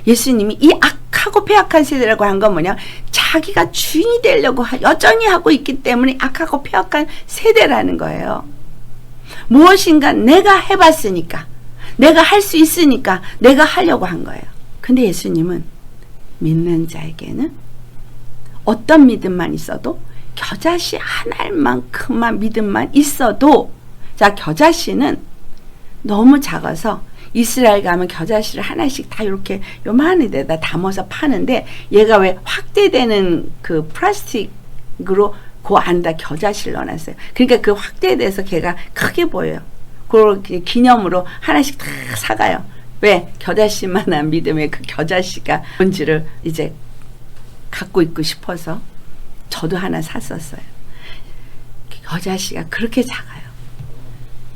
Speaker 1: 예수님이 이 악하고 폐악한 세대라고 한 건 뭐냐? 자기가 주인이 되려고 여전히 하고 있기 때문에 악하고 폐악한 세대라는 거예요. 무엇인가 내가 해봤으니까, 내가 할 수 있으니까 내가 하려고 한 거예요. 근데 예수님은 믿는 자에게는 어떤 믿음만 있어도, 겨자씨 한 알만큼만 믿음만 있어도, 자, 겨자씨는 너무 작아서 이스라엘 가면 겨자씨를 하나씩 다 이렇게 요만한 데다 담아서 파는데 얘가 왜 확대되는 그 플라스틱으로 그 안에다 겨자씨를 넣어놨어요. 그러니까 그 확대돼서 걔가 크게 보여요. 그걸 기념으로 하나씩 다 사가요. 왜? 겨자씨만한 믿음의 그 겨자씨가 뭔지를 이제 갖고 있고 싶어서 저도 하나 샀었어요. 겨자씨가 그렇게 작아요.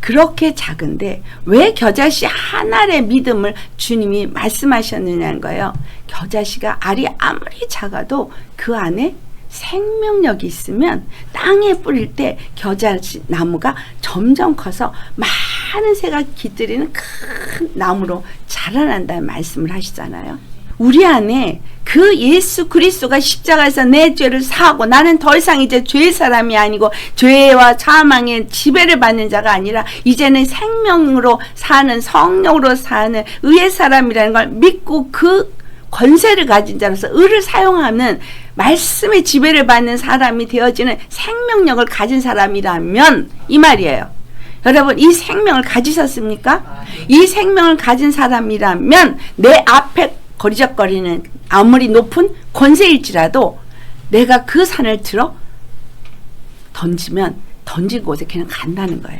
Speaker 1: 그렇게 작은데 왜 겨자씨 하나의 믿음을 주님이 말씀하셨느냐는 거예요. 겨자씨가 알이 아무리 작아도 그 안에 생명력이 있으면 땅에 뿌릴 때 겨자씨 나무가 점점 커서 많은 새가 깃들이는 큰 나무로 자라난다는 말씀을 하시잖아요. 우리 안에 그 예수 그리스도가 십자가에서 내 죄를 사하고 나는 더 이상 이제 죄의 사람이 아니고 죄와 사망의 지배를 받는 자가 아니라 이제는 생명으로 사는 성령으로 사는 의의 사람이라는 걸 믿고 그 권세를 가진 자로서 의를 사용하는 말씀의 지배를 받는 사람이 되어지는 생명력을 가진 사람이라면 이 말이에요. 여러분 이 생명을 가지셨습니까? 이 생명을 가진 사람이라면 내 앞에 거리적거리는 아무리 높은 권세일지라도 내가 그 산을 들어 던지면 던진 곳에 그냥 간다는 거예요.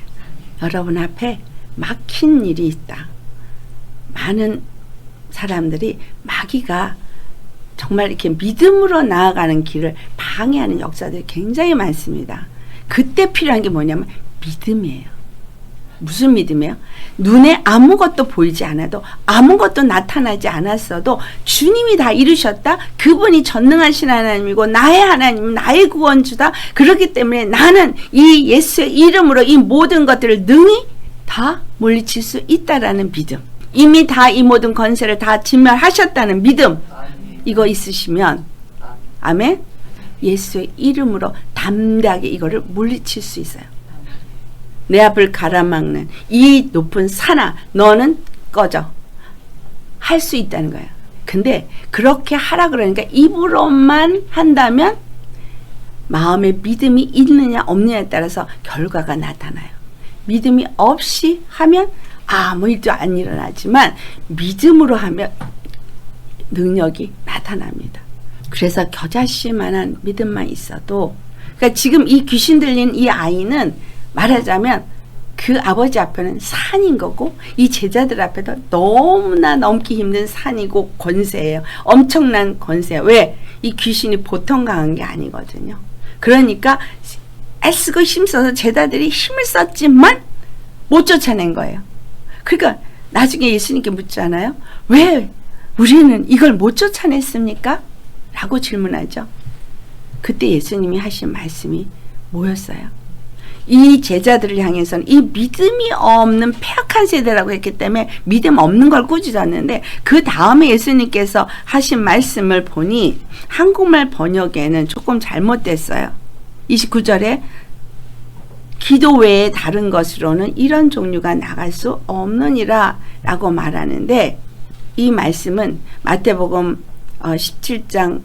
Speaker 1: 여러분 앞에 막힌 일이 있다. 많은 사람들이 마귀가 정말 이렇게 믿음으로 나아가는 길을 방해하는 역사들이 굉장히 많습니다. 그때 필요한 게 뭐냐면 믿음이에요. 무슨 믿음이에요? 눈에 아무것도 보이지 않아도 아무것도 나타나지 않았어도 주님이 다 이루셨다. 그분이 전능하신 하나님이고 나의 하나님, 나의 구원주다. 그렇기 때문에 나는 이 예수의 이름으로 이 모든 것들을 능히 다 물리칠 수 있다라는 믿음. 이미 다 이 모든 권세를 다 진멸하셨다는 믿음. 이거 있으시면 아멘. 예수의 이름으로 담대하게 이거를 물리칠 수 있어요. 내 앞을 가라막는 이 높은 산아 너는 꺼져 할 수 있다는 거예요. 근데 그렇게 하라 그러니까 입으로만 한다면 마음에 믿음이 있느냐 없느냐에 따라서 결과가 나타나요. 믿음이 없이 하면 아무 일도 안 일어나지만 믿음으로 하면 능력이 나타납니다. 그래서 겨자씨만한 믿음만 있어도 그러니까 지금 이 귀신 들린 이 아이는 말하자면 그 아버지 앞에는 산인 거고 이 제자들 앞에도 너무나 넘기 힘든 산이고 권세예요. 엄청난 권세예요. 왜? 이 귀신이 보통 강한 게 아니거든요. 그러니까 애쓰고 힘써서 제자들이 힘을 썼지만 못 쫓아낸 거예요. 그러니까 나중에 예수님께 묻잖아요. 왜 우리는 이걸 못 쫓아냈습니까? 라고 질문하죠. 그때 예수님이 하신 말씀이 뭐였어요? 이 제자들을 향해서는 이 믿음이 없는 폐악한 세대라고 했기 때문에 믿음 없는 걸 꾸짖었는데 그 다음에 예수님께서 하신 말씀을 보니 한국말 번역에는 조금 잘못됐어요. 29절에 기도 외에 다른 것으로는 이런 종류가 나갈 수 없느니라 라고 말하는데 이 말씀은 마태복음 17장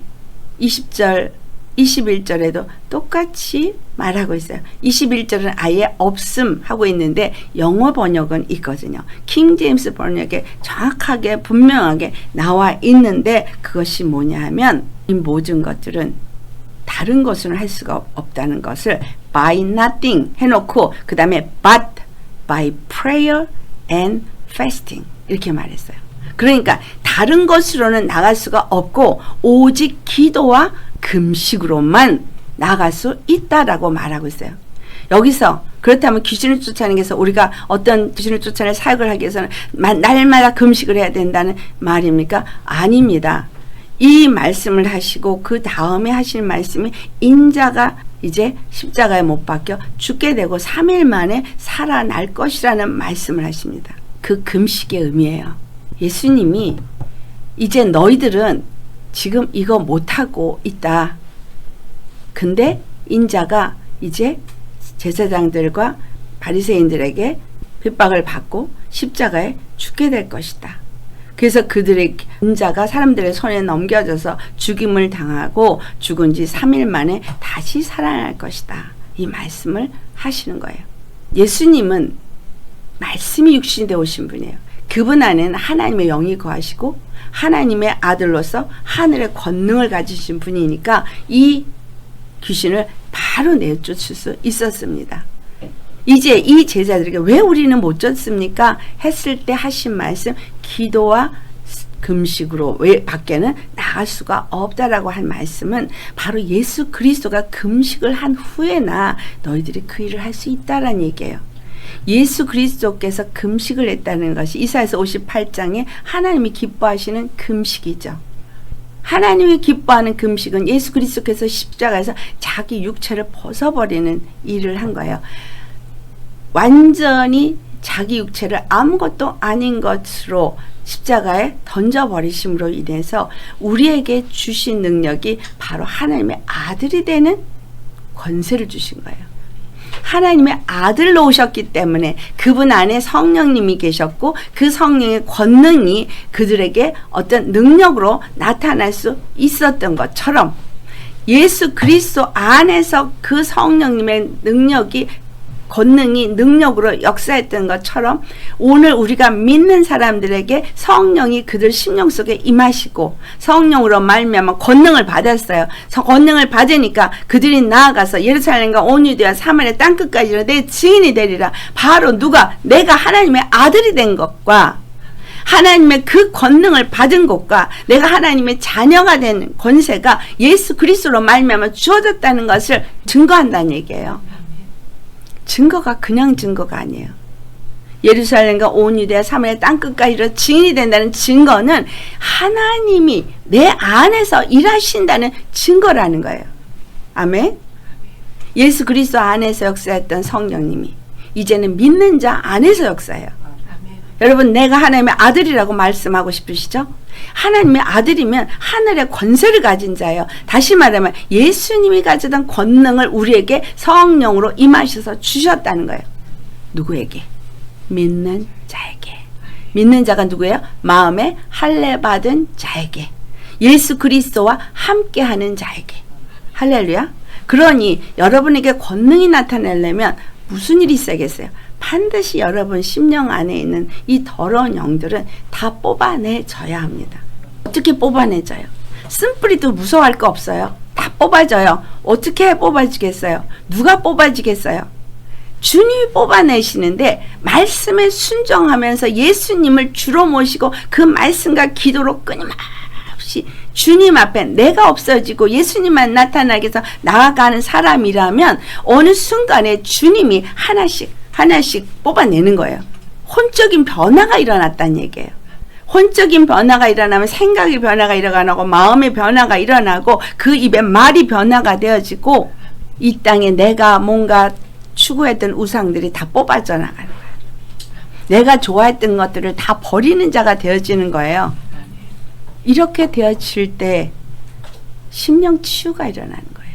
Speaker 1: 20절 21절에도 똑같이 말하고 있어요. 21절은 아예 없음 하고 있는데 영어 번역은 있거든요. 킹 제임스 번역에 정확하게 분명하게 나와 있는데 그것이 뭐냐 하면 이 모든 것들은 다른 것으로는 할 수가 없다는 것을 by nothing 해놓고 그 다음에 but by prayer and fasting 이렇게 말했어요. 그러니까 다른 것으로는 나갈 수가 없고 오직 기도와 금식으로만 나갈 수 있다라고 말하고 있어요. 여기서 그렇다면 귀신을 쫓아내기 위해서 우리가 어떤 귀신을 쫓아낼 사역을 하기 위해서는 날마다 금식을 해야 된다는 말입니까? 아닙니다. 이 말씀을 하시고 그 다음에 하실 말씀이 인자가 이제 십자가에 못 박혀 죽게 되고 3일 만에 살아날 것이라는 말씀을 하십니다. 그 금식의 의미예요. 예수님이 이제 너희들은 지금 이거 못하고 있다. 근데 인자가 이제 제사장들과 바리새인들에게 핍박을 받고 십자가에 죽게 될 것이다. 그래서 그들의 인자가 사람들의 손에 넘겨져서 죽임을 당하고 죽은 지 3일 만에 다시 살아날 것이다. 이 말씀을 하시는 거예요. 예수님은 말씀이 육신이 되어 오신 분이에요. 그분 안에는 하나님의 영이 거하시고 하나님의 아들로서 하늘의 권능을 가지신 분이니까 이 귀신을 바로 내쫓을 수 있었습니다. 이제 이 제자들에게 왜 우리는 못 쫓습니까? 했을 때 하신 말씀, 기도와 금식으로 왜 밖에는 나갈 수가 없다라고 한 말씀은 바로 예수 그리스도가 금식을 한 후에나 너희들이 그 일을 할 수 있다라는 얘기예요. 예수 그리스도께서 금식을 했다는 것이 이사야서 58장에 하나님이 기뻐하시는 금식이죠. 하나님이 기뻐하는 금식은 예수 그리스도께서 십자가에서 자기 육체를 벗어버리는 일을 한 거예요. 완전히 자기 육체를 아무것도 아닌 것으로 십자가에 던져버리심으로 인해서 우리에게 주신 능력이 바로 하나님의 아들이 되는 권세를 주신 거예요. 하나님의 아들로 오셨기 때문에 그분 안에 성령님이 계셨고 그 성령의 권능이 그들에게 어떤 능력으로 나타날 수 있었던 것처럼 예수 그리스도 안에서 그 성령님의 능력이 권능이 능력으로 역사했던 것처럼 오늘 우리가 믿는 사람들에게 성령이 그들 심령 속에 임하시고 성령으로 말미암아 권능을 받았어요. 권능을 받으니까 그들이 나아가서 예루살렘과 온 유대와 사마리아 땅끝까지 내 증인이 되리라. 바로 누가? 내가 하나님의 아들이 된 것과 하나님의 그 권능을 받은 것과 내가 하나님의 자녀가 된 권세가 예수 그리스도로 말미암아 주어졌다는 것을 증거한다는 얘기예요. 증거가 그냥 증거가 아니에요. 예루살렘과 온 유대와 사마리아 땅끝까지로 증인이 된다는 증거는 하나님이 내 안에서 일하신다는 증거라는 거예요. 아멘. 예수 그리스도 안에서 역사했던 성령님이 이제는 믿는 자 안에서 역사해요. 여러분, 내가 하나님의 아들이라고 말씀하고 싶으시죠? 하나님의 아들이면 하늘의 권세를 가진 자예요. 다시 말하면 예수님이 가지던 권능을 우리에게 성령으로 임하셔서 주셨다는 거예요. 누구에게? 믿는 자에게. 믿는 자가 누구예요? 마음에 할례 받은 자에게. 예수 그리스도와 함께하는 자에게. 할렐루야. 그러니 여러분에게 권능이 나타나려면 무슨 일이 있어야겠어요? 반드시 여러분 심령 안에 있는 이 더러운 영들은 다 뽑아내져야 합니다. 어떻게 뽑아내져요? 쓴뿌리도 무서워할 거 없어요. 다 뽑아져요. 어떻게 뽑아지겠어요? 누가 뽑아지겠어요? 주님이 뽑아내시는데 말씀에 순종하면서 예수님을 주로 모시고 그 말씀과 기도로 끊임없이 주님 앞에 내가 없어지고 예수님만 나타나게 해서 나아가는 사람이라면 어느 순간에 주님이 하나씩 뽑아내는 거예요. 혼적인 변화가 일어났다는 얘기예요. 혼적인 변화가 일어나면 생각의 변화가 일어나고 마음의 변화가 일어나고 그 입에 말이 변화가 되어지고 이 땅에 내가 뭔가 추구했던 우상들이 다 뽑아져 나가는 거예요. 내가 좋아했던 것들을 다 버리는 자가 되어지는 거예요. 이렇게 되어질 때 심령 치유가 일어나는 거예요.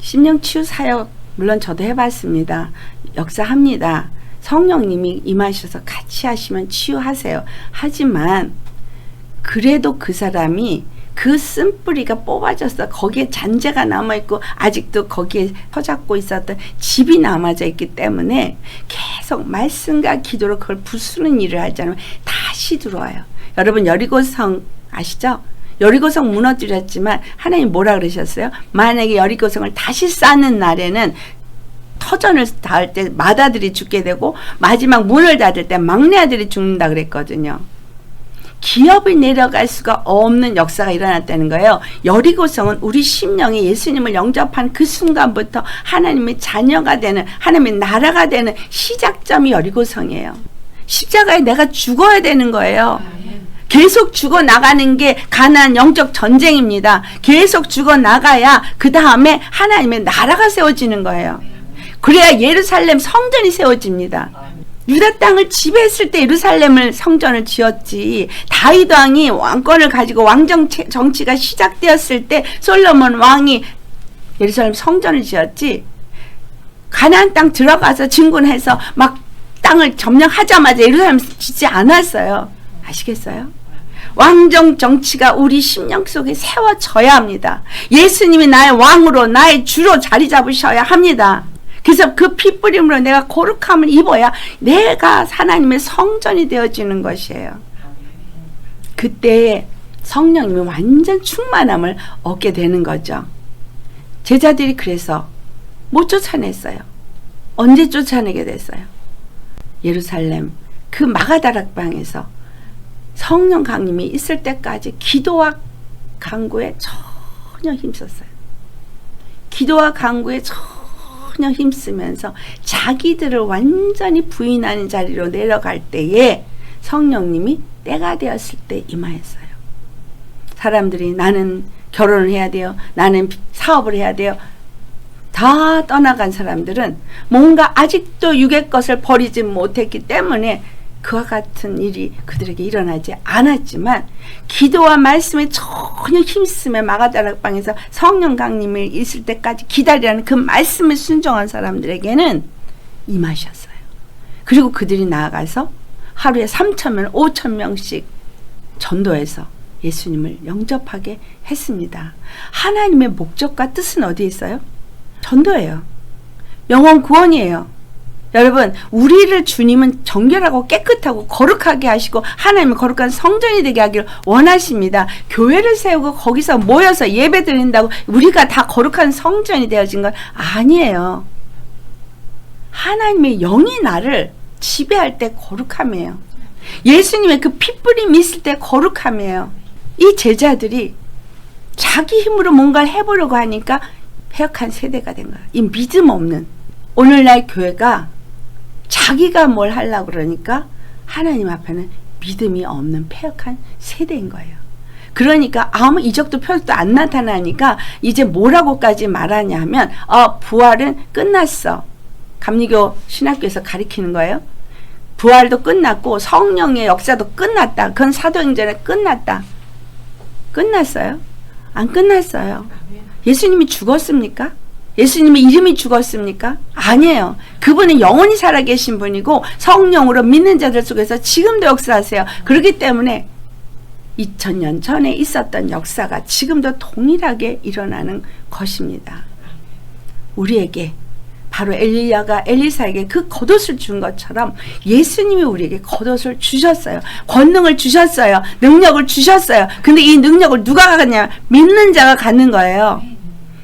Speaker 1: 심령 치유 사역 물론 저도 해봤습니다. 역사합니다. 성령님이 임하셔서 같이 하시면 치유하세요. 하지만 그래도 그 사람이 그 쓴뿌리가 뽑아져서 거기에 잔재가 남아있고 아직도 거기에 서잡고 있었던 집이 남아져 있기 때문에 계속 말씀과 기도로 그걸 부수는 일을 하잖아요. 다시 들어와요. 여러분 여리고성 아시죠? 여리고성 무너뜨렸지만 하나님 뭐라 그러셨어요? 만약에 여리고성을 다시 쌓는 날에는 터전을 닿을 때 맏아들이 죽게 되고 마지막 문을 닫을 때 막내 아들이 죽는다 그랬거든요. 기업이 내려갈 수가 없는 역사가 일어났다는 거예요. 여리고성은 우리 심령이 예수님을 영접한 그 순간부터 하나님의 자녀가 되는 하나님의 나라가 되는 시작점이 여리고성이에요. 십자가에 내가 죽어야 되는 거예요. 계속 죽어나가는 게 가나안 영적 전쟁입니다. 계속 죽어나가야 그 다음에 하나님의 나라가 세워지는 거예요. 그래야 예루살렘 성전이 세워집니다. 유다 땅을 지배했을 때 예루살렘을 성전을 지었지. 다윗 왕이 왕권을 가지고 왕정 정치가 시작되었을 때 솔로몬 왕이 예루살렘 성전을 지었지. 가나안 땅 들어가서 진군해서 막 땅을 점령하자마자 예루살렘 짓지 않았어요. 아시겠어요? 왕정 정치가 우리 심령 속에 세워져야 합니다. 예수님이 나의 왕으로 나의 주로 자리 잡으셔야 합니다. 그래서 그 피 뿌림으로 내가 거룩함을 입어야 내가 하나님의 성전이 되어지는 것이에요. 그때 성령님이 완전 충만함을 얻게 되는 거죠. 제자들이 그래서 못 쫓아냈어요. 언제 쫓아내게 됐어요? 예루살렘 그 마가다락방에서 성령 강림이 있을 때까지 기도와 간구에 전혀 힘썼어요. 기도와 간구에 전혀 힘쓰면서 자기들을 완전히 부인하는 자리로 내려갈 때에 성령님이 때가 되었을 때 임하였어요. 사람들이 나는 결혼을 해야 돼요. 나는 사업을 해야 돼요. 다 떠나간 사람들은 뭔가 아직도 육의 것을 버리지 못했기 때문에 그와 같은 일이 그들에게 일어나지 않았지만 기도와 말씀에 전혀 힘쓰며 마가다락방에서 성령 강림이 있을 때까지 기다리라는 그 말씀에 순종한 사람들에게는 임하셨어요. 그리고 그들이 나아가서 하루에 3,000명, 5,000명씩 전도해서 예수님을 영접하게 했습니다. 하나님의 목적과 뜻은 어디에 있어요? 전도예요. 영혼 구원이에요. 여러분, 우리를 주님은 정결하고 깨끗하고 거룩하게 하시고 하나님의 거룩한 성전이 되게 하기를 원하십니다. 교회를 세우고 거기서 모여서 예배 드린다고 우리가 다 거룩한 성전이 되어진 건 아니에요. 하나님의 영이 나를 지배할 때 거룩함이에요. 예수님의 그 핏뿌림이 있을 때 거룩함이에요. 이 제자들이 자기 힘으로 뭔가를 해보려고 하니까 패역한 세대가 된 거예요. 이 믿음 없는. 오늘날 교회가 자기가 뭘 하려고 그러니까 하나님 앞에는 믿음이 없는 패역한 세대인 거예요. 그러니까 아무 이적도 표적도 안 나타나니까 이제 뭐라고까지 말하냐 하면 부활은 끝났어. 감리교 신학교에서 가리키는 거예요. 부활도 끝났고 성령의 역사도 끝났다. 그건 사도행전에 끝났다. 끝났어요? 안 끝났어요. 예수님이 죽었습니까? 예수님의 이름이 죽었습니까? 아니에요. 그분은 영원히 살아계신 분이고 성령으로 믿는 자들 속에서 지금도 역사하세요. 그렇기 때문에 2000년 전에 있었던 역사가 지금도 동일하게 일어나는 것입니다. 우리에게 바로 엘리야가 엘리사에게 그 겉옷을 준 것처럼 예수님이 우리에게 겉옷을 주셨어요. 권능을 주셨어요. 능력을 주셨어요. 근데 이 능력을 누가 갖느냐? 믿는 자가 갖는 거예요.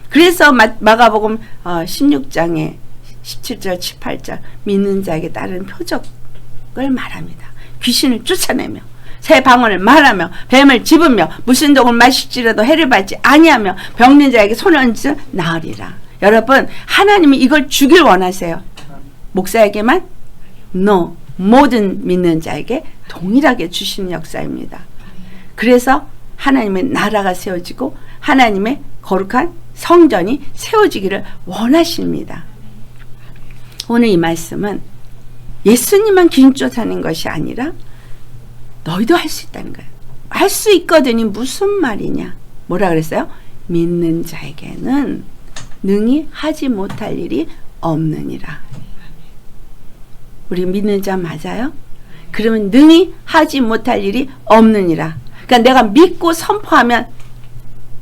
Speaker 1: 그래서 마가복음 16장에 17절 18절 믿는 자에게 따른 표적을 말합니다. 귀신을 쫓아내며 새 방언을 말하며 뱀을 집으며 무슨 독을 마실지라도 해를 받지 아니하며 병든 자에게 손을 얹어 나으리라. 여러분, 하나님이 이걸 주길 원하세요. 목사에게만? No. 모든 믿는 자에게 동일하게 주시는 역사입니다. 그래서 하나님의 나라가 세워지고 하나님의 거룩한 성전이 세워지기를 원하십니다. 오늘 이 말씀은 예수님만 귀신 쫓아내는 것이 아니라 너희도 할 수 있다는 거예요. 할 수 있거든이 무슨 말이냐? 뭐라 그랬어요? 믿는 자에게는 능히 하지 못할 일이 없느니라. 우리 믿는 자 맞아요? 그러면 능히 하지 못할 일이 없느니라. 그러니까 내가 믿고 선포하면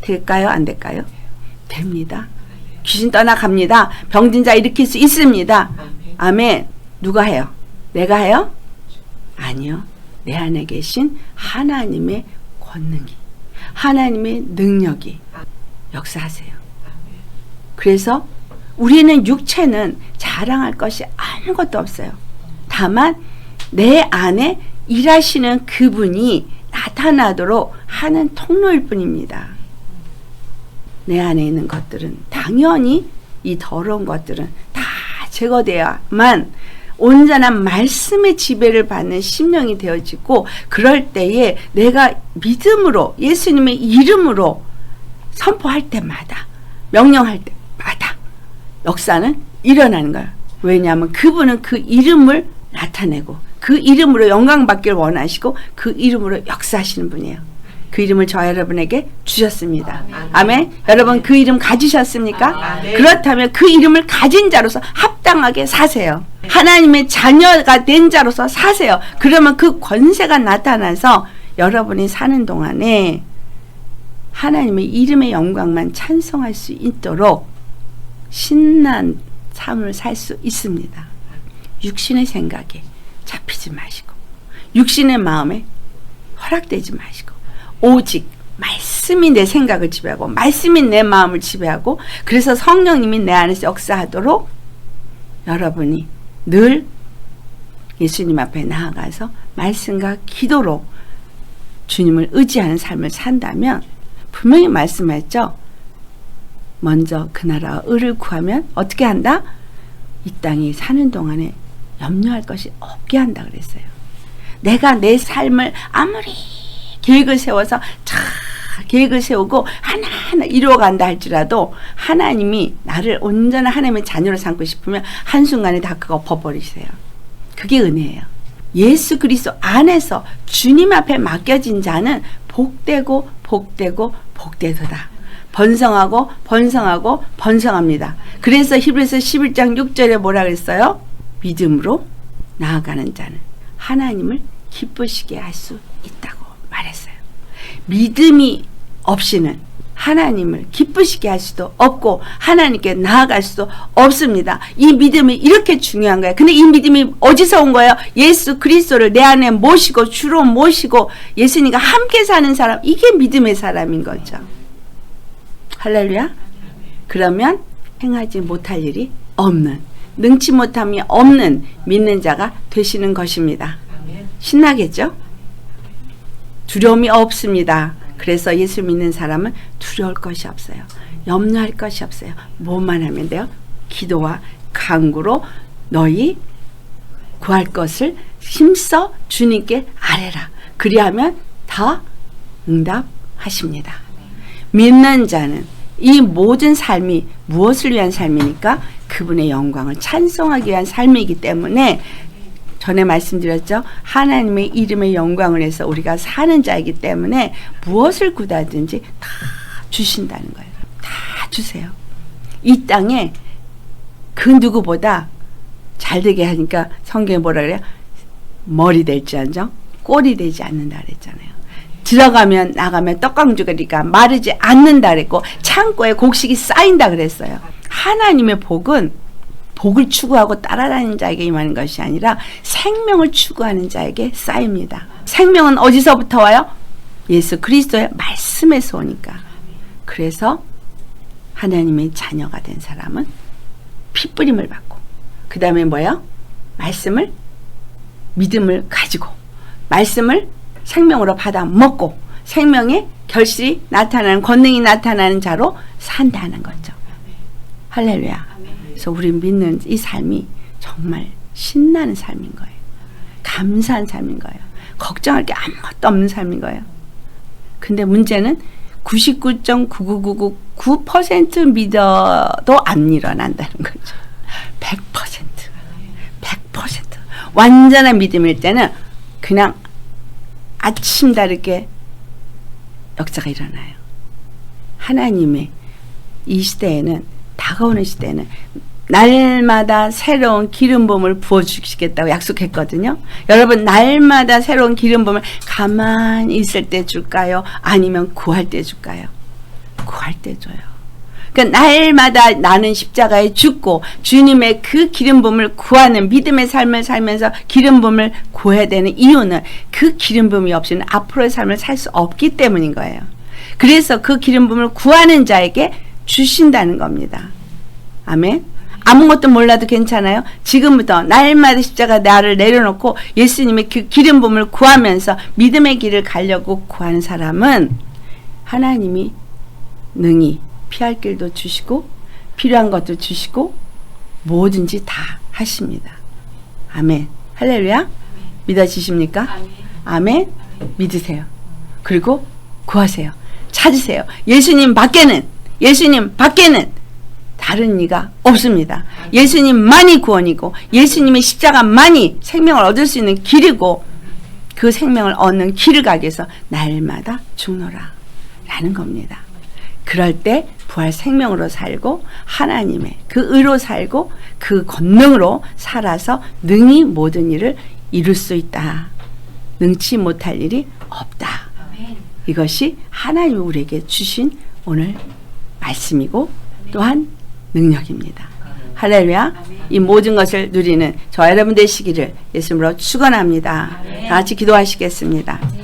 Speaker 1: 될까요? 안 될까요? 됩니다. 귀신 떠나갑니다. 병든 자 일으킬 수 있습니다. 아멘. 누가 해요? 내가 해요? 아니요. 내 안에 계신 하나님의 권능이, 하나님의 능력이 역사하세요. 그래서 우리는 육체는 자랑할 것이 아무것도 없어요. 다만 내 안에 일하시는 그분이 나타나도록 하는 통로일 뿐입니다. 내 안에 있는 것들은 당연히 이 더러운 것들은 다 제거돼야만 온전한 말씀의 지배를 받는 심령이 되어지고, 그럴 때에 내가 믿음으로 예수님의 이름으로 선포할 때마다, 명령할 때마다 역사는 일어나는 거예요. 왜냐하면 그분은 그 이름을 나타내고 그 이름으로 영광 받기를 원하시고 그 이름으로 역사하시는 분이에요. 그 이름을 저와 여러분에게 주셨습니다. 아멘. 여러분 그 이름 가지셨습니까? 그렇다면 그 이름을 가진 자로서 합당하게 사세요. 하나님의 자녀가 된 자로서 사세요. 그러면 그 권세가 나타나서 여러분이 사는 동안에 하나님의 이름의 영광만 찬송할 수 있도록 신난 삶을 살 수 있습니다. 육신의 생각에 잡히지 마시고 육신의 마음에 허락되지 마시고 오직 말씀이 내 생각을 지배하고 말씀이 내 마음을 지배하고 그래서 성령님이 내 안에서 역사하도록 여러분이 늘 예수님 앞에 나아가서 말씀과 기도로 주님을 의지하는 삶을 산다면 분명히 말씀했죠. 먼저 그 나라와 의를 구하면 어떻게 한다? 이 땅에 사는 동안에 염려할 것이 없게 한다 그랬어요. 내가 내 삶을 아무리 계획을 세워서 계획을 세우고 하나하나 이루어간다 할지라도 하나님이 나를 온전한 하나님의 자녀로 삼고 싶으면 한순간에 다 그거 엎어버리세요. 그게 은혜예요. 예수 그리스도 안에서 주님 앞에 맡겨진 자는 복되고 복되고 복되도다. 번성하고 번성하고 번성합니다. 그래서 히브리서 11장 6절에 뭐라 그랬어요? 믿음으로 나아가는 자는 하나님을 기쁘시게 할 수 있다고 말했어요. 믿음이 없이는 하나님을 기쁘시게 할 수도 없고 하나님께 나아갈 수도 없습니다. 이 믿음이 이렇게 중요한 거예요. 근데 이 믿음이 어디서 온 거예요? 예수 그리스도를 내 안에 모시고 주로 모시고 예수님과 함께 사는 사람, 이게 믿음의 사람인 거죠. 할렐루야. 그러면 행하지 못할 일이 없는, 능치 못함이 없는 믿는 자가 되시는 것입니다. 신나겠죠? 두려움이 없습니다. 그래서 예수 믿는 사람은 두려울 것이 없어요. 염려할 것이 없어요. 뭐만 하면 돼요? 기도와 간구로 너희 구할 것을 힘써 주님께 아뢰라. 그리하면 다 응답하십니다. 믿는 자는 이 모든 삶이 무엇을 위한 삶이니까? 그분의 영광을 찬송하기 위한 삶이기 때문에 전에 말씀드렸죠. 하나님의 이름의 영광을 해서 우리가 사는 자이기 때문에 무엇을 구하든지 다 주신다는 거예요. 다 주세요. 이 땅에 그 누구보다 잘 되게 하니까 성경에 뭐라 그래요? 머리 될지언정 꼴이 되지 않는다 그랬잖아요. 들어가면 나가면 떡강주거리가 마르지 않는다 그랬고 창고에 곡식이 쌓인다 그랬어요. 하나님의 복은 복을 추구하고 따라다니는 자에게 임하는 것이 아니라 생명을 추구하는 자에게 쌓입니다. 생명은 어디서부터 와요? 예수 그리스도의 말씀에서 오니까. 그래서 하나님의 자녀가 된 사람은 핏부림을 받고 그 다음에 뭐예요? 말씀을 믿음을 가지고 말씀을 생명으로 받아 먹고 생명의 결실이 나타나는 권능이 나타나는 자로 산다는 거죠. 할렐루야. 그래서 우리 믿는 이 삶이 정말 신나는 삶인 거예요. 감사한 삶인 거예요. 걱정할 게 아무것도 없는 삶인 거예요. 근데 문제는 99.99999% 믿어도 안 일어난다는 거죠. 100% 완전한 믿음일 때는 그냥 아침 다르게 역사가 일어나요. 하나님의 이 시대에는, 다가오는 시대에는 날마다 새로운 기름 부음을 부어주시겠다고 약속했거든요. 여러분, 날마다 새로운 기름 부음을 가만히 있을 때 줄까요? 아니면 구할 때 줄까요? 구할 때 줘요. 그러니까 날마다 나는 십자가에 죽고 주님의 그 기름 부음을 구하는 믿음의 삶을 살면서 기름 부음을 구해야 되는 이유는 그 기름 부음이 없이는 앞으로의 삶을 살 수 없기 때문인 거예요. 그래서 그 기름 부음을 구하는 자에게 주신다는 겁니다. 아멘. 아무것도 몰라도 괜찮아요. 지금부터 날마다 십자가 나를 내려놓고 예수님의 그 기름 부음을 구하면서 믿음의 길을 가려고 구하는 사람은 하나님이 능히 피할 길도 주시고 필요한 것도 주시고 뭐든지 다 하십니다. 아멘. 할렐루야. 믿어지십니까? 아멘. 믿으세요. 그리고 구하세요. 찾으세요. 예수님 밖에는 다른 이가 없습니다. 예수님만이 구원이고 예수님의 십자가만이 생명을 얻을 수 있는 길이고 그 생명을 얻는 길을 가기 위해서 날마다 죽노라 라는 겁니다. 그럴 때 부활 생명으로 살고 하나님의 그 의로 살고 그 권능으로 살아서 능히 모든 일을 이룰 수 있다. 능치 못할 일이 없다. 이것이 하나님이 우리에게 주신 오늘 말씀이고 또한 능력입니다. 할렐루야. 이 모든 것을 누리는 저와 여러분 되시기를 예수님으로 축원합니다. 다 같이 기도하시겠습니다.